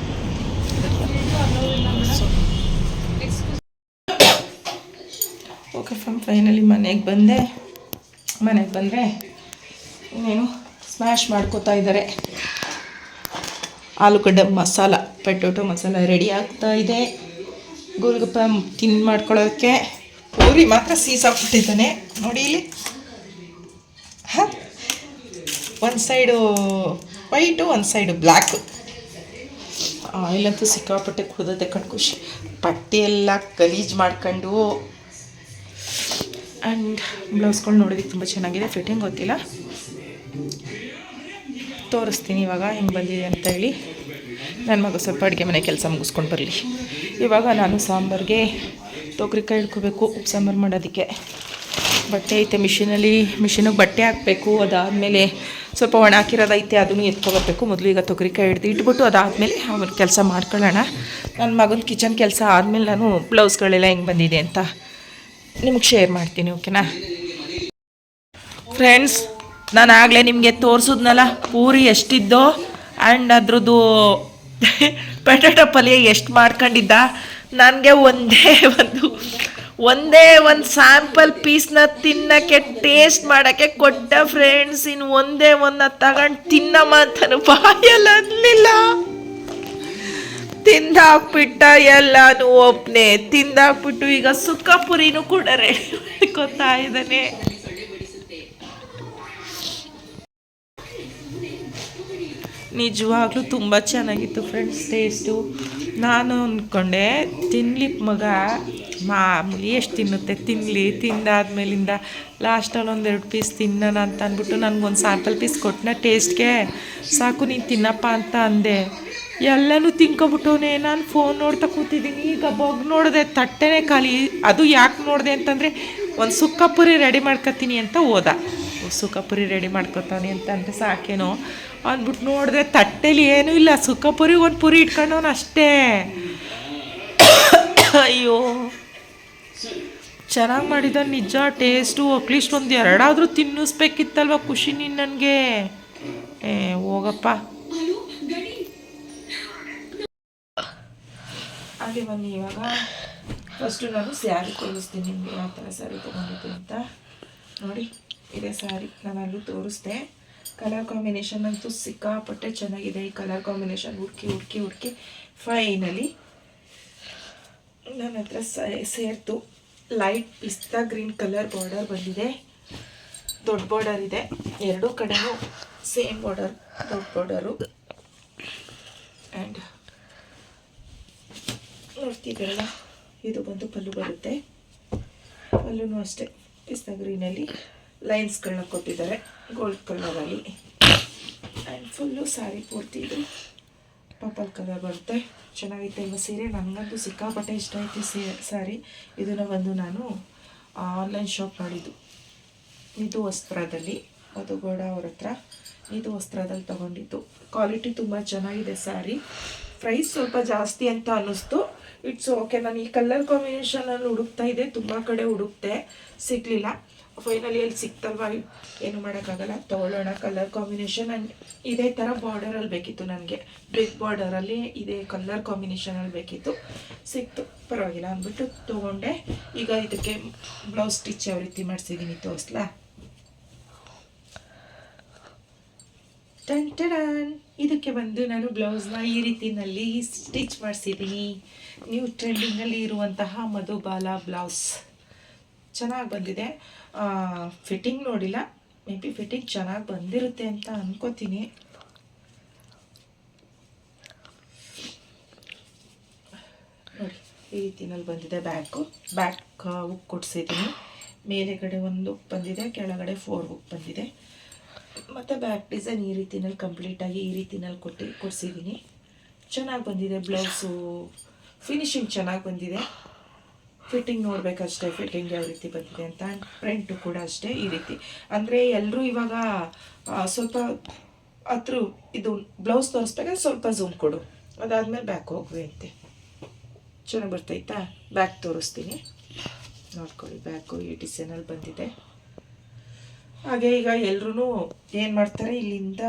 ಓಕೆ ಫೈನಲಿ ಮನೆಗೆ ಬಂದೆ. ಮನೆಗೆ ಬಂದರೆ ಇನ್ನೇನು ಸ್ಮ್ಯಾಶ್ ಮಾಡ್ಕೋತಾ ಇದ್ದಾರೆ. ಆಲೂಗಡ್ಡೆ ಮಸಾಲ, ಪೊಟ್ಯಾಟೊ ಮಸಾಲ ರೆಡಿ ಆಗ್ತಾ ಇದೆ. ಗೋಲ್ಗಪ್ಪ ಮಾಡ್ಕೊಳ್ಳೋದಕ್ಕೆ ಪೂರಿ ಮಾತ್ರ ಸೀಸಾಕ್ಬಿಟ್ಟಿದ್ದಾನೆ ನೋಡಿ ಇಲ್ಲಿ. ಹಾಂ, ಒಂದು ಸೈಡು ವೈಟು, ಒಂದು ಸೈಡು ಬ್ಲ್ಯಾಕು. ಆಯಿಲಂತೂ ಸಿಕ್ಕಾಪಟ್ಟೆ ಕುಡ್ದತೆ ಖುಷಿ. ಬಟ್ಟೆ ಎಲ್ಲ ಗಲೀಜು ಮಾಡ್ಕೊಂಡು. ಆ್ಯಂಡ್ ಬ್ಲೌಸ್ಗಳು ನೋಡೋದಕ್ಕೆ ತುಂಬ ಚೆನ್ನಾಗಿದೆ. ಫಿಟ್ಟಿಂಗ್ ಗೊತ್ತಿಲ್ಲ, ತೋರಿಸ್ತೀನಿ ಇವಾಗ ಹೆಂಗೆ ಬಂದಿದೆ ಅಂತ ಹೇಳಿ. ನನ್ನ ಮಗ ಸ್ವಲ್ಪ ಅಡುಗೆ ಮನೆ ಕೆಲಸ ಮುಗಿಸ್ಕೊಂಡು ಬರಲಿ. ಇವಾಗ ನಾನು ಸಾಂಬಾರಿಗೆ ತೊಗರಿಕಾಯಿ ಇಡ್ಕೋಬೇಕು ಸಾಂಬಾರು ಮಾಡೋದಕ್ಕೆ. ಬಟ್ಟೆ ಐತೆ ಮಿಷಿನಿಗೆ ಬಟ್ಟೆ ಹಾಕಬೇಕು. ಅದಾದಮೇಲೆ ಸ್ವಲ್ಪ ಒಣ ಹಾಕಿರೋದೈತೆ, ಅದನ್ನು ಎತ್ಕೊಬರ್ಬೇಕು. ಮೊದಲು ಈಗ ತೊಗರಿಕಾಯಿ ಹಿಡ್ದು ಇಟ್ಬಿಟ್ಟು ಅದಾದಮೇಲೆ ಅವನ ಕೆಲಸ ಮಾಡ್ಕೊಳ್ಳೋಣ. ನನ್ನ ಮಗನ ಕಿಚನ್ ಕೆಲಸ ಆದಮೇಲೆ ನಾನು ಬ್ಲೌಸ್ಗಳೆಲ್ಲ ಹೆಂಗೆ ಬಂದಿದೆ ಅಂತ ನಿಮಗೆ ಶೇರ್ ಮಾಡ್ತೀನಿ, ಓಕೆನಾ ಫ್ರೆಂಡ್ಸ್? ನಾನು ಆಗಲೇ ನಿಮಗೆ ತೋರಿಸಿದ್ನಲ್ಲ ಪೂರಿ ಎಷ್ಟಿದ್ದೋ ಆ್ಯಂಡ್ ಅದ್ರದ್ದು ಪೊಟ್ಯಾಟೊ ಪಲ್ಯ ಎಷ್ಟು ಮಾಡ್ಕೊಂಡಿದ್ದ. ನನಗೆ ಒಂದೇ ಒಂದು ಸ್ಯಾಂಪಲ್ ಪೀಸ್ನ ತಿನ್ನೋಕ್ಕೆ ಟೇಸ್ಟ್ ಮಾಡೋಕ್ಕೆ ಕೊಟ್ಟ ಫ್ರೆಂಡ್ಸ್. ಇನ್ನು ಒಂದೇ ಒಂದು ತಗೊಂಡು ತಿನ್ನಮ್ಮ ಅಂತಾನು ಬಾಯಲ್ಲ ಅನ್ನಲಿಲ್ಲ. ತಿಂದಾಕ್ಬಿಟ್ಟ ಎಲ್ಲಾನು ಒಬ್ಬನೇ ತಿಂದಾಕ್ಬಿಟ್ಟು ಈಗ ಸುಕ್ಕ ಪುರಿನೂ ಕೂಡ ರೆಡಿ ಮಾಡ್ಕೊತಾ ಇದ್ದಾನೆ. ನಿಜವಾಗ್ಲೂ ತುಂಬ ಚೆನ್ನಾಗಿತ್ತು ಫ್ರೆಂಡ್ಸ್ ಟೇಸ್ಟು. ನಾನು ಅಂದ್ಕೊಂಡೆ ತಿನ್ನಲಿ ಮಗ, ಮಾಮೂಲಿ ಎಷ್ಟು ತಿನ್ನುತ್ತೆ ತಿನ್ನಲಿ, ತಿಂದಾದ್ಮೇಲಿಂದ ಲಾಸ್ಟಲ್ಲಿ 1-2 ಪೀಸ್ ತಿನ್ನೋಣ ಅಂತ ಅಂದ್ಬಿಟ್ಟು ನನಗೊಂದು ಸ್ಯಾಂಪಲ್ ಪೀಸ್ ಕೊಟ್ಟನ ಟೇಸ್ಟ್ಗೆ. ಸಾಕು ನೀನು ತಿನ್ನಪ್ಪ ಅಂತ ಅಂದೆ. ಎಲ್ಲನೂ ತಿನ್ಕೊಬಿಟ್ಟವನೇ. ನಾನು ಫೋನ್ ನೋಡ್ತಾ ಕೂತಿದ್ದೀನಿ. ಈಗ ಬಗ್ ನೋಡಿದೆ ತಟ್ಟೆನೇ ಖಾಲಿ. ಅದು ಯಾಕೆ ನೋಡಿದೆ ಅಂತಂದರೆ ಒಂದು ಸುಕ್ಕ ಪುರಿ ರೆಡಿ ಮಾಡ್ಕೊತೀನಿ ಅಂತ ಹೋದ. ಸುಕ್ಕ ಪುರಿ ರೆಡಿ ಮಾಡ್ಕೊತಾನೆ ಅಂತ ಅಂದರೆ ಸಾಕೇನೋ ಅಂದ್ಬಿಟ್ಟು ನೋಡಿದ್ರೆ ತಟ್ಟೆಲಿ ಏನೂ ಇಲ್ಲ. ಸುಕ್ಕ ಪುರಿ ಒಂದು ಪುರಿ ಇಟ್ಕೊಂಡವನು ಅಷ್ಟೇ. ಅಯ್ಯೋ ಚೆನ್ನಾಗಿ ಮಾಡಿದ ನಿಜ ಟೇಸ್ಟು. ಅಟ್ಲೀಸ್ಟ್ ಒಂದು 2 ಆದರೂ ತಿನ್ನಿಸ್ಬೇಕಿತ್ತಲ್ವ ಖುಷಿ ನೀನು ನನಗೆ. ಹೋಗಪ್ಪ. ಹಾಗೆ ಬನ್ನಿ ಇವಾಗ ಫಸ್ಟು ನಾನು ಸ್ಯಾರಿ ತೋರಿಸ್ತೀನಿ ನಿಮಗೆ ಯಾವ ಥರ ಸ್ಯಾರಿ ತೊಗೊಂಡಿದ್ದು ಅಂತ. ನೋಡಿ ಇದೇ ಸ್ಯಾರಿ ನಾನು ಅಲ್ಲೂ ತೋರಿಸ್ದೆ. ಕಲರ್ ಕಾಂಬಿನೇಷನ್ ಅಂತೂ ಸಿಕ್ಕಾಪಟ್ಟೆ ಚೆನ್ನಾಗಿದೆ. ಈ ಕಲರ್ ಕಾಂಬಿನೇಷನ್ ಹುಡುಕಿ ಫೈನಲಿ ನನ್ನ ಹತ್ರ ಸೇರ್ತು. ಲೈಟ್ ಪಿಸ್ತಾ ಗ್ರೀನ್ ಕಲರ್ ಬಾರ್ಡರ್ ಬಂದಿದೆ. ದೊಡ್ಡ ಬಾರ್ಡರ್ ಇದೆ, ಎರಡೂ ಕಡೆಯೂ ಸೇಮ್ ಬಾರ್ಡರ್, ದೊಡ್ಡ ಬಾರ್ಡರು. ಆ್ಯಂಡ್ ನೋಡ್ತಿದ್ದೀರಲ್ಲ, ಇದು ಬಂದು ಪಲ್ಲು ಬರುತ್ತೆ. ಪಲ್ಲೂ ಅಷ್ಟೇ ಪಿಸ್ತಾ ಗ್ರೀನಲ್ಲಿ ಲೈನ್ಸ್ಗಳನ್ನ ಕೊಟ್ಟಿದ್ದಾರೆ ಗೋಲ್ಡ್ ಕಲರಲ್ಲಿ. ಆ್ಯಂಡ್ ಫುಲ್ಲು ಸ್ಯಾರಿ ಪೂರ್ತಿ ಇದು ಪರ್ಪಲ್ ಕಲರ್ ಬರುತ್ತೆ. ಚೆನ್ನಾಗೈತೆ ಇವಾಗ ಸೀರೆ. ನನಗಂತೂ ಸಿಕ್ಕಾಪಟ್ಟೆ ಇಷ್ಟ ಆಯಿತು ಸ್ಯಾರಿ. ಇದನ್ನು ಬಂದು ನಾನು ಆನ್ಲೈನ್ ಶಾಪ್ ಮಾಡಿದ್ದು. ಇದು ವಸ್ತ್ರದಲ್ಲಿ, ಅದು ಗೋಡ ಅವ್ರ ಹತ್ರ ಇದು ವಸ್ತ್ರದಲ್ಲಿ ತೊಗೊಂಡಿದ್ದು. ಕ್ವಾಲಿಟಿ ತುಂಬ ಚೆನ್ನಾಗಿದೆ ಸ್ಯಾರಿ. ಪ್ರೈಸ್ ಸ್ವಲ್ಪ ಜಾಸ್ತಿ ಅಂತ ಅನ್ನಿಸ್ತು. It's okay. ನಾನು ಈ ಕಲರ್ ಕಾಂಬಿನೇಷನಲ್ಲಿ ಹುಡುಕ್ತಾ ಇದ್ದೆ, ತುಂಬ ಕಡೆ ಹುಡುಕ್ತೆ, ಸಿಗಲಿಲ್ಲ. ಫೈನಲಿ ಅಲ್ಲಿ ಸಿಕ್ತಲ್ವ, ಏನು ಮಾಡೋಕ್ಕಾಗಲ್ಲ, ತೊಗೊಳ್ಳೋಣ. ಕಲರ್ ಕಾಂಬಿನೇಷನ್ ಆ್ಯಂಡ್ ಇದೇ ಥರ ಬಾರ್ಡರಲ್ಲಿ ಬೇಕಿತ್ತು ನನಗೆ. ಬಿಗ್ ಬಾರ್ಡರಲ್ಲಿ ಇದೇ ಕಲರ್ ಕಾಂಬಿನೇಷನಲ್ಲಿ ಬೇಕಿತ್ತು. ಸಿಕ್ತು, ಪರವಾಗಿಲ್ಲ ಅಂದ್ಬಿಟ್ಟು ತೊಗೊಂಡೆ. ಈಗ ಇದಕ್ಕೆ ಬ್ಲೌಸ್ ಸ್ಟಿಚ್ ಯಾವ ರೀತಿ ಮಾಡಿಸಿದ್ದೀನಿ ತೋರಿಸ್ಲಾ? ಟನ್ ಇದಕ್ಕೆ ಬಂದು ನಾನು ಬ್ಲೌಸ್ನ ಈ ರೀತಿಯಲ್ಲಿ ಸ್ಟಿಚ್ ಮಾಡಿಸಿದ್ದೀನಿ. ನ್ಯೂ ಟ್ರೆಂಡಿಂಗಲ್ಲಿ ಇರುವಂತಹ ಮಧುಬಾಲ ಬ್ಲೌಸ್ ಚೆನ್ನಾಗಿ ಬಂದಿದೆ. ಫಿಟ್ಟಿಂಗ್ ನೋಡಿಲ್ಲ, ಮೇ ಬಿ ಫಿಟ್ಟಿಂಗ್ ಚೆನ್ನಾಗಿ ಬಂದಿರುತ್ತೆ ಅಂತ ಅನ್ಕೋತೀನಿ. ನೋಡಿ ಈ ರೀತಿನಲ್ಲಿ ಬಂದಿದೆ. ಬ್ಯಾಕ್ ಹುಕ್ ಕೊಡಿಸಿದ್ದೀನಿ. ಮೇಲೆಗಡೆ ಒಂದು ಹುಕ್ ಬಂದಿದೆ, ಕೆಳಗಡೆ 4 ಹುಕ್ ಬಂದಿದೆ. ಮತ್ತು ಬ್ಯಾಕ್ ಡಿಸೈನ್ ಈ ರೀತಿನಲ್ಲಿ ಕಂಪ್ಲೀಟಾಗಿ ಈ ರೀತಿನಲ್ಲಿ ಕೊಡಿಸಿದ್ದೀನಿ. ಚೆನ್ನಾಗಿ ಬಂದಿದೆ ಬ್ಲೌಸು. ಫಿನಿಶಿಂಗ್ ಚೆನ್ನಾಗಿ ಬಂದಿದೆ. ಫಿಟ್ಟಿಂಗ್ ನೋಡಬೇಕಷ್ಟೇ, ಫಿಟ್ಟಿಂಗ್ ಯಾವ ರೀತಿ ಬಂದಿದೆ ಅಂತ. ಪ್ರಿಂಟು ಕೂಡ ಅಷ್ಟೇ ಈ ರೀತಿ. ಅಂದರೆ ಎಲ್ಲರೂ ಇವಾಗ ಸ್ವಲ್ಪ ಹತ್ರ ಇದು ಬ್ಲೌಸ್ ತೋರಿಸ್ಬೇಕಾದ್ರೆ ಸ್ವಲ್ಪ ಝೂಮ್ ಕೊಡು, ಅದಾದಮೇಲೆ ಬ್ಯಾಕ್ ಹೋಗ್ವಿ ಅಂತೆ. ಚೆನ್ನಾಗಿ ಬರ್ತೈತಾ? ಬ್ಯಾಕ್ ತೋರಿಸ್ತೀನಿ ನೋಡ್ಕೊಳ್ಳಿ. ಬ್ಯಾಕು ಈ ಡಿಸೈನಲ್ಲಿ ಬಂದಿದೆ. ಹಾಗೆ ಈಗ ಎಲ್ಲರೂ ಏನು ಮಾಡ್ತಾರೆ, ಇಲ್ಲಿಂದ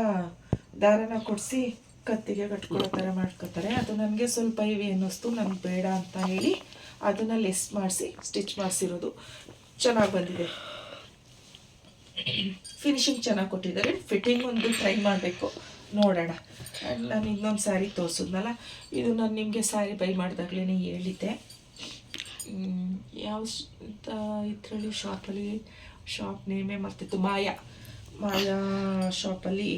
ದಾರನ ಕೊಡಿಸಿ ಕತ್ತಿಗೆ ಕಟ್ಕೊಳ್ಳೋ ಥರ ಮಾಡ್ಕೋತಾರೆ. ಅದು ನನಗೆ ಸ್ವಲ್ಪ ಇವಿ ಅನ್ನಿಸ್ತು, ನನಗೆ ಬೇಡ ಅಂತ ಹೇಳಿ ಅದನ್ನು ಲೆಸ್ ಮಾಡಿಸಿ ಸ್ಟಿಚ್ ಮಾಡಿಸಿರೋದು. ಚೆನ್ನಾಗಿ ಬಂದಿದೆ, ಫಿನಿಶಿಂಗ್ ಚೆನ್ನಾಗಿ ಕೊಟ್ಟಿದ್ದಾರೆ. ಫಿಟ್ಟಿಂಗ್ ಒಂದು ಟ್ರೈ ಮಾಡಬೇಕು, ನೋಡೋಣ. ಆ್ಯಂಡ್ ನಾನು ಇನ್ನೊಂದು ಸ್ಯಾರಿ ತೋರಿಸಿದ್ನಲ್ಲ, ಇದು ನಾನು ನಿಮಗೆ ಸ್ಯಾರಿ ಬೈ ಮಾಡಿದಾಗಲೇ ಹೇಳಿದ್ದೆ. ಯಾವ ಇದರಲ್ಲಿ ಶಾಪ್ ನೇಮೇ ಮರ್ತಿತ್ತು, ಮಾಯಾ ಶಾಪಲ್ಲಿ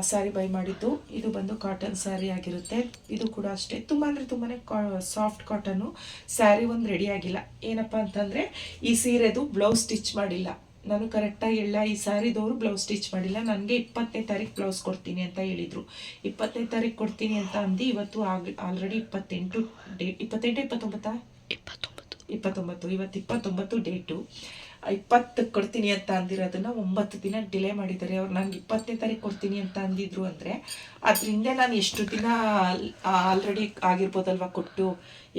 ಸ್ಯಾರಿ ಬೈ ಮಾಡಿದ್ದು. ಇದು ಬಂದು ಕಾಟನ್ ಸ್ಯಾರಿ ಆಗಿರುತ್ತೆ. ಇದು ಕೂಡ ಅಷ್ಟೇ, ತುಂಬ ಅಂದರೆ ತುಂಬಾ ಸಾಫ್ಟ್ ಕಾಟನ್ನು. ಸ್ಯಾರಿ ಒಂದು ರೆಡಿ ಆಗಿಲ್ಲ. ಏನಪ್ಪ ಅಂತಂದರೆ ಈ ಸೀರೆದು ಬ್ಲೌಸ್ ಸ್ಟಿಚ್ ಮಾಡಿಲ್ಲ ನಾನು, ಕರೆಕ್ಟಾಗಿ ಹೇಳ. ಈ ಸ್ಯಾರಿದವರು ಬ್ಲೌಸ್ ಸ್ಟಿಚ್ ಮಾಡಿಲ್ಲ. ನನಗೆ 20ನೇ ತಾರೀಕು ಬ್ಲೌಸ್ ಕೊಡ್ತೀನಿ ಅಂತ ಹೇಳಿದರು. 20ನೇ ತಾರೀಕು ಕೊಡ್ತೀನಿ ಅಂತ ಅಂದು ಇವತ್ತು ಆಲ್ರೆಡಿ 28 ಡೇಟ್, 29 ಇವತ್ತು 29 ಡೇಟು. 20 ಕೊಡ್ತೀನಿ ಅಂತ ಅಂದಿರೋದನ್ನು 9 ದಿನ ಡಿಲೇ ಮಾಡಿದ್ದಾರೆ ಅವ್ರು. ನನಗೆ 20ನೇ ತಾರೀಕು ಕೊಡ್ತೀನಿ ಅಂತ ಅಂದಿದ್ರು ಅಂದರೆ ಅದರಿಂದ ನಾನು ಎಷ್ಟು ದಿನ ಆಲ್ರೆಡಿ ಆಗಿರ್ಬೋದಲ್ವ ಕೊಟ್ಟು.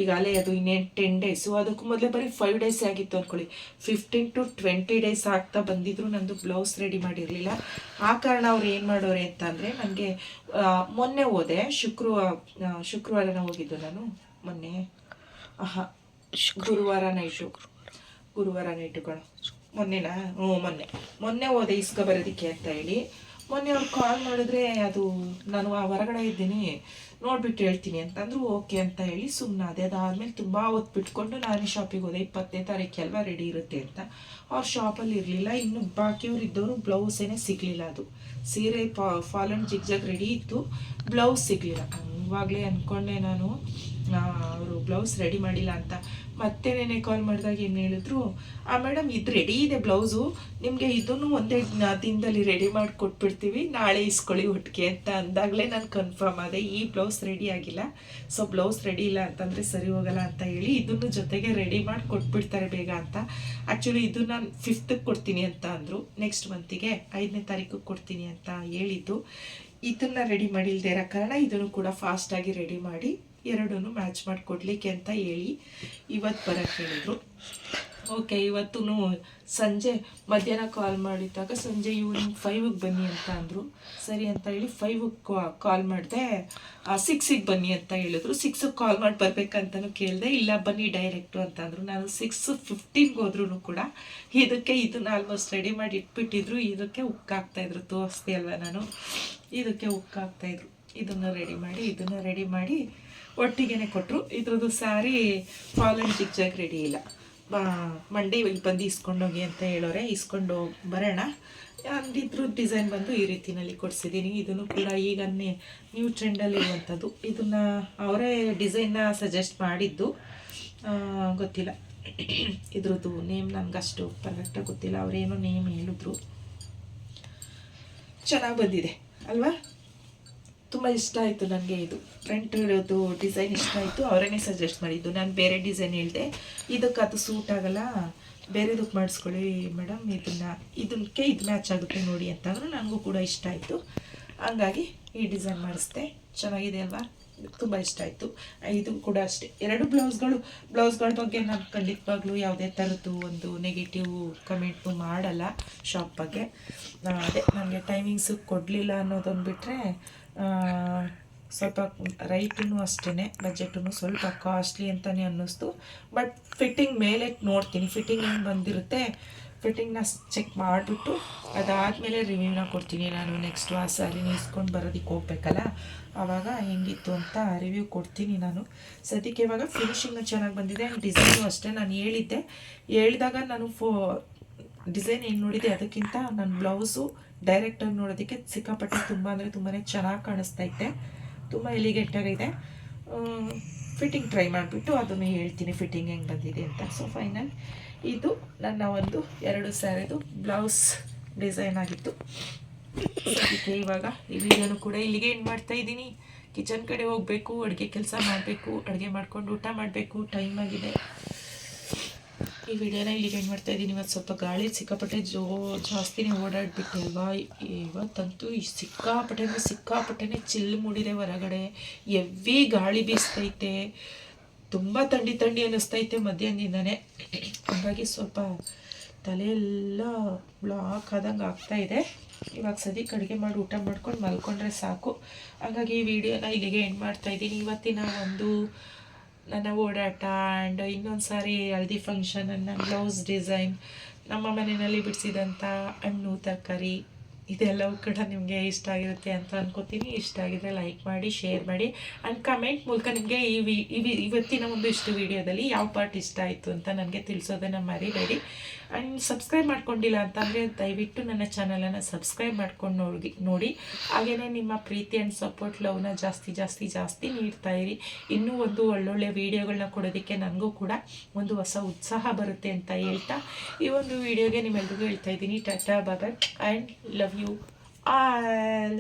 ಈಗಾಗಲೇ ಅದು ಇನ್ನೇನು 10 ಡೇಸು, ಅದಕ್ಕೂ ಮೊದಲೇ ಬರೀ 5 ಡೇಸೇ ಆಗಿತ್ತು ಅಂದ್ಕೊಳ್ಳಿ. 15 to 20 ಡೇಸ್ ಆಗ್ತಾ ಬಂದಿದ್ರು, ನಂದು ಬ್ಲೌಸ್ ರೆಡಿ ಮಾಡಿರಲಿಲ್ಲ. ಆ ಕಾರಣ ಅವ್ರು ಏನು ಮಾಡೋರೆ ಅಂತ ಅಂದರೆ, ನನಗೆ ಮೊನ್ನೆ ಹೋದೆ, ಶುಕ್ರವಾರನ ಹೋಗಿದ್ದು ನಾನು. ಮೊನ್ನೆ ಗುರುವಾರ ನೈಟುಗಳು ಮೊನ್ನೆನಾ ಮೊನ್ನೆ ಹೋದೆ ಇಸ್ಕೊ ಬರೋದಕ್ಕೆ ಅಂತ ಹೇಳಿ. ಮೊನ್ನೆ ಅವ್ರು ಕಾಲ್ ಮಾಡಿದ್ರೆ, ಅದು ನಾನು ಹೊರಗಡೆ ಇದ್ದೀನಿ ನೋಡ್ಬಿಟ್ಟು ಹೇಳ್ತೀನಿ ಅಂತಂದ್ರು. ಓಕೆ ಅಂತ ಹೇಳಿ ಸುಮ್ಮನಾದೆ. ಅದಾದಮೇಲೆ ತುಂಬ ಹೊತ್ತು ಬಿಟ್ಕೊಂಡು ನಾನು ಶಾಪಿಗೆ ಹೋದೆ. 20ನೇ ತಾರೀಕು ಅಲ್ವಾ ರೆಡಿ ಇರುತ್ತೆ ಅಂತ. ಅವ್ರ ಶಾಪಲ್ಲಿ ಇರಲಿಲ್ಲ. ಇನ್ನು ಬಾಕಿಯವ್ರು ಇದ್ದವರು ಬ್ಲೌಸೇನೆ ಸಿಗಲಿಲ್ಲ. ಅದು ಸೀರೆ ಫಾಲ್ ಆ್ಯಂಡ್ ಜಿಗ್ಜಾಗ್ ರೆಡಿ ಇತ್ತು, ಬ್ಲೌಸ್ ಸಿಗಲಿಲ್ಲ. ಇವಾಗಲೇ ಅಂದ್ಕೊಂಡೆ ನಾನು ಅವರು ಬ್ಲೌಸ್ ರೆಡಿ ಮಾಡಿಲ್ಲ ಅಂತ. ಮತ್ತೆ ನೆನೆ ಕಾಲ್ ಮಾಡಿದಾಗ ಏನು ಹೇಳಿದ್ರು, ಮೇಡಮ್ ಇದು ರೆಡಿ ಇದೆ ಬ್ಲೌಸು, ನಿಮಗೆ ಇದನ್ನು ಒಂದೇ ದಿನದಲ್ಲಿ ರೆಡಿ ಮಾಡಿ ಕೊಟ್ಬಿಡ್ತೀವಿ, ನಾಳೆ ಇಸ್ಕೊಳ್ಳಿ ಒಟ್ಟಿಗೆ ಅಂತ ಅಂದಾಗಲೇ ನಾನು ಕನ್ಫರ್ಮ್ ಆದೆ. ಈ ಬ್ಲೌಸ್ ರೆಡಿ ಆಗಿಲ್ಲ, ಸೊ ಬ್ಲೌಸ್ ರೆಡಿ ಇಲ್ಲ ಅಂತಂದರೆ ಸರಿ ಹೋಗಲ್ಲ ಅಂತ ಹೇಳಿ ಇದನ್ನು ಜೊತೆಗೆ ರೆಡಿ ಮಾಡಿ ಕೊಟ್ಬಿಡ್ತಾರೆ ಬೇಗ ಅಂತ. ಆ್ಯಕ್ಚುಲಿ ಇದು ನಾನು 5th ಕೊಡ್ತೀನಿ ಅಂತ ಅಂದರು, ನೆಕ್ಸ್ಟ್ ಮಂತಿಗೆ 5ನೇ ತಾರೀಕು ಕೊಡ್ತೀನಿ ಅಂತ ಹೇಳಿದ್ದು. ಇದನ್ನು ರೆಡಿ ಮಾಡಿಲ್ದೇ ಇರೋ ಕಾರಣ ಇದನ್ನು ಕೂಡ ಫಾಸ್ಟಾಗಿ ರೆಡಿ ಮಾಡಿ ಎರಡೂ ಮ್ಯಾಚ್ ಮಾಡಿ ಕೊಡಲಿಕ್ಕೆ ಅಂತ ಹೇಳಿ ಇವತ್ತು ಬರೋಕ್ಕೆ ಹೇಳಿದರು. ಓಕೆ, ಇವತ್ತು ಸಂಜೆ ಮಧ್ಯಾಹ್ನ ಕಾಲ್ ಮಾಡಿದಾಗ ಸಂಜೆ ಈವ್ನಿಂಗ್ 5ಗೆ ಬನ್ನಿ ಅಂತ ಅಂದರು. ಸರಿ ಅಂತ ಹೇಳಿ 5ಗೆ ಕಾಲ್ ಮಾಡಿದೆ. 6ಗೆ ಬನ್ನಿ ಅಂತ ಹೇಳಿದ್ರು. 6ಗೆ ಕಾಲ್ ಮಾಡಿ ಬರ್ಬೇಕಂತನೂ ಕೇಳಿದೆ. ಇಲ್ಲ ಬನ್ನಿ ಡೈರೆಕ್ಟು ಅಂತಂದರು. ನಾನು 6:15 ಹೋದ್ರೂ ಕೂಡ ಇದನ್ನು ಆಲ್ಮೋಸ್ಟ್ ರೆಡಿ ಮಾಡಿ ಇಟ್ಬಿಟ್ಟಿದ್ರು. ಇದಕ್ಕೆ ಉಕ್ಕಾಗ್ತಾಯಿದ್ರು, ತೋರಿಸ್ದೆ ಅಲ್ವ ನಾನು, ಇದಕ್ಕೆ ಉಕ್ಕಾಗ್ತಾಯಿದ್ರು. ಇದನ್ನು ರೆಡಿ ಮಾಡಿ ಒಟ್ಟಿಗೆ ಕೊಟ್ಟರು. ಇದ್ರದ್ದು sari fall and zigzag ready ಇಲ್ಲ. ಮಂಡೇ ಇಲ್ಲಿ ಬಂದು ಇಸ್ಕೊಂಡೋಗಿ ಅಂತ ಹೇಳೋರೆ, ಇಸ್ಕೊಂಡು ಬರೋಣ ಅಂದಿದ್ರು. ಡಿಸೈನ್ ಬಂದು ಈ ರೀತಿನಲ್ಲಿ ಕೊಡಿಸಿದ್ದೀನಿ. ಇದನ್ನು ಕೂಡ ಈಗ ನ್ಯೂ ಟ್ರೆಂಡಲ್ಲಿ ಇರುವಂಥದ್ದು. ಇದನ್ನು ಅವರೇ ಡಿಸೈನ್ನ ಸಜೆಸ್ಟ್ ಮಾಡಿದ್ದು, ಗೊತ್ತಿಲ್ಲ ಇದ್ರದ್ದು ನೇಮ್ ನನಗಷ್ಟು ಪರ್ಫೆಕ್ಟಾಗಿ ಗೊತ್ತಿಲ್ಲ. ಅವರೇನೋ ನೇಮ್ ಹೇಳಿದ್ರು. ಚೆನ್ನಾಗಿ ಬಂದಿದೆ ಅಲ್ವಾ, ತುಂಬ ಇಷ್ಟ ಆಯಿತು ನನಗೆ. ಇದು ಫ್ರಂಟ್ ಇರೋದು ಡಿಸೈನ್ ಇಷ್ಟ ಆಯಿತು. ಅವರೇ ಸಜೆಸ್ಟ್ ಮಾಡಿದ್ದು. ನಾನು ಬೇರೆ ಡಿಸೈನ್ ಹೇಳಿದೆ, ಇದಕ್ಕೆ ಅದು ಸೂಟ್ ಆಗಲ್ಲ, ಬೇರೆದಕ್ಕೆ ಮಾಡಿಸ್ಕೊಳ್ಳಿ ಮೇಡಮ್, ಇದಕ್ಕೆ ಇದು ಮ್ಯಾಚ್ ಆಗುತ್ತೆ ನೋಡಿ ಅಂತಂದ್ರೆ ನನಗೂ ಕೂಡ ಇಷ್ಟ ಆಯಿತು. ಹಂಗಾಗಿ ಈ ಡಿಸೈನ್ ಮಾಡಿಸ್ದೆ. ಚೆನ್ನಾಗಿದೆ ಅಲ್ವಾ, ತುಂಬ ಇಷ್ಟ ಆಯಿತು. ಇದು ಕೂಡ ಅಷ್ಟೇ, 2 ಬ್ಲೌಸ್ಗಳ ಬಗ್ಗೆ ನಾನು ಖಂಡಿತವಾಗ್ಲೂ ಯಾವುದೇ ಥರದ್ದು ಒಂದು ನೆಗೆಟಿವ್ ಕಮೆಂಟು ಮಾಡಲ್ಲ ಶಾಪ್ ಬಗ್ಗೆ. ಅದೇ ನನಗೆ ಟೈಮಿಂಗ್ಸು ಕೊಡಲಿಲ್ಲ ಅನ್ನೋದೊಂದು ಬಿಟ್ಟರೆ, ಸ್ವಲ್ಪ ರೈಟೂ ಅಷ್ಟೇ, ಬಜೆಟೂ ಸ್ವಲ್ಪ ಕಾಸ್ಟ್ಲಿ ಅಂತಲೇ ಅನ್ನಿಸ್ತು. ಬಟ್ ಫಿಟ್ಟಿಂಗ್ ಮೇಲೆ ನೋಡ್ತೀನಿ, ಫಿಟ್ಟಿಂಗ್ ಹೆಂಗೆ ಬಂದಿರುತ್ತೆ ಫಿಟ್ಟಿಂಗ್ನ ಚೆಕ್ ಮಾಡಿಬಿಟ್ಟು ಅದಾದಮೇಲೆ ರಿವ್ಯೂನ ಕೊಡ್ತೀನಿ ನಾನು. ನೆಕ್ಸ್ಟು ಆ ಸ್ಯಾರಿನ ಇಸ್ಕೊಂಡು ಬರೋದಕ್ಕೆ ಹೋಗ್ಬೇಕಲ್ಲ, ಆವಾಗ ಹೆಂಗಿತ್ತು ಅಂತ ರಿವ್ಯೂ ಕೊಡ್ತೀನಿ ನಾನು. ಸದ್ಯಕ್ಕೆ ಇವಾಗ ಫಿನಿಶಿಂಗು ಚೆನ್ನಾಗಿ ಬಂದಿದೆ. ಡಿಸೈನು ಅಷ್ಟೇ, ನಾನು ಹೇಳಿದಾಗ ನಾನು ಡಿಸೈನ್ ಏನು ನೋಡಿದೆ ಅದಕ್ಕಿಂತ ನನ್ನ ಬ್ಲೌಸು ಡೈರೆಕ್ಟಾಗಿ ನೋಡೋದಕ್ಕೆ ಸಿಕ್ಕಾಪಟ್ಟೆ ತುಂಬ ಅಂದರೆ ತುಂಬಾ ಚೆನ್ನಾಗಿ ಕಾಣಿಸ್ತೈತೆ, ತುಂಬ ಎಲಿಗೆಂಟಾಗಿದೆ. ಫಿಟ್ಟಿಂಗ್ ಟ್ರೈ ಮಾಡಿಬಿಟ್ಟು ಅದನ್ನು ಹೇಳ್ತೀನಿ ಫಿಟ್ಟಿಂಗ್ ಹೆಂಗೆ ಬಂದಿದೆ ಅಂತ. ಸೊ ಫೈನಲ್ ಇದು ನನ್ನ ಒಂದು 2 ಸ್ಯಾರಿದು ಬ್ಲೌಸ್ ಡಿಸೈನ್ ಆಗಿತ್ತು. ಅದಕ್ಕೆ ಇವಾಗ ಈ ವಿಡಿಯೋನು ಕೂಡ ಇಲ್ಲಿಗೆ ಎಂಡ್ ಮಾಡ್ತಾಯಿದ್ದೀನಿ. ಕಿಚನ್ ಕಡೆ ಹೋಗಬೇಕು, ಅಡುಗೆ ಕೆಲಸ ಮಾಡಬೇಕು, ಅಡುಗೆ ಮಾಡ್ಕೊಂಡು ಊಟ ಮಾಡಬೇಕು, ಟೈಮ್ ಆಗಿದೆ. ಈ ವಿಡಿಯೋನ ಇಲ್ಲಿಗೆ ಎಂಡ್ ಮಾಡ್ತಾಯಿದ್ದೀನಿ. ಇವತ್ತು ಸ್ವಲ್ಪ ಗಾಳಿ ಸಿಕ್ಕಾಪಟ್ಟೆ ಜಾಸ್ತಿನೇ ಓಡಾಡಿಬಿಟ್ಟೆ ಅಲ್ವಾ. ಇವತ್ತಂತೂ ಸಿಕ್ಕಾಪಟ್ಟೆನೇ ಚಿಲ್ಲು ಮೂಡಿದೆ ಹೊರಗಡೆ. ಎವ್ವಿ ಗಾಳಿ ಬೀಸ್ತೈತೆ, ತುಂಬ ಥಂಡಿ ಅನ್ನಿಸ್ತೈತೆ ಮಧ್ಯಾಹ್ನದಿಂದನೇ. ಹಾಗಾಗಿ ಸ್ವಲ್ಪ ತಲೆಯೆಲ್ಲ ಬ್ಲಾಕ್ ಆದಂಗೆ ಆಗ್ತಾಯಿದೆ. ಇವಾಗ ಸದ್ಯಕ್ಕೆ ಅಡುಗೆ ಮಾಡಿ ಊಟ ಮಾಡ್ಕೊಂಡು ಮಲ್ಕೊಂಡ್ರೆ ಸಾಕು. ಹಾಗಾಗಿ ಈ ವಿಡಿಯೋನ ಇಲ್ಲಿಗೆ ಎಂಡ್ ಮಾಡ್ತಾಯಿದ್ದೀನಿ. ಇವತ್ತಿನ ಒಂದು ನನ್ನ ಓಡಾಟ ಆ್ಯಂಡ್ ಇನ್ನೊಂದು ಸಾರಿ ಹಲ್ದಿ ಫಂಕ್ಷನ್, ನನ್ನ ಬ್ಲೌಸ್ ಡಿಸೈನ್, ನಮ್ಮ ಮನೆಯಲ್ಲಿ ಬಿಡಿಸಿದಂಥ ಹಣ್ಣು ತರಕಾರಿ ಇದೆಲ್ಲವೂ ಕೂಡ ನಿಮಗೆ ಇಷ್ಟ ಆಗಿರುತ್ತೆ ಅಂತ ಅನ್ಕೋತೀನಿ. ಇಷ್ಟ ಆಗಿದ್ರೆ ಲೈಕ್ ಮಾಡಿ, ಶೇರ್ ಮಾಡಿ ಆ್ಯಂಡ್ ಕಮೆಂಟ್ ಮೂಲಕ ನಿಮಗೆ ಇವತ್ತಿನ ಒಂದು ಇಷ್ಟು ವಿಡಿಯೋದಲ್ಲಿ ಯಾವ ಪಾರ್ಟ್ ಇಷ್ಟ ಆಯಿತು ಅಂತ ನನಗೆ ತಿಳಿಸೋದನ್ನು ಮರಿಬೇಡಿ. ಆ್ಯಂಡ್ ಸಬ್ಸ್ಕ್ರೈಬ್ ಮಾಡ್ಕೊಂಡಿಲ್ಲ ಅಂತಂದರೆ ದಯವಿಟ್ಟು ನನ್ನ ಚಾನಲನ್ನು ಸಬ್ಸ್ಕ್ರೈಬ್ ಮಾಡ್ಕೊಂಡು ನೋಡಿ. ಹಾಗೆಯೇ ನಿಮ್ಮ ಪ್ರೀತಿ ಆ್ಯಂಡ್ ಸಪೋರ್ಟ್ ಲವ್ನ ಜಾಸ್ತಿ ನೀಡ್ತಾ ಇರಿ. ಇನ್ನೂ ಒಂದು ಒಳ್ಳೊಳ್ಳೆ ವೀಡಿಯೋಗಳನ್ನ ಕೊಡೋದಕ್ಕೆ ನನಗೂ ಕೂಡ ಒಂದು ಹೊಸ ಉತ್ಸಾಹ ಬರುತ್ತೆ ಅಂತ ಹೇಳ್ತಾ ಈ ಒಂದು ವಿಡಿಯೋಗೆ ನಿಮ್ಮೆಲ್ರಿಗೂ ಹೇಳ್ತಾ ಇದ್ದೀನಿ Tata boy and love you all.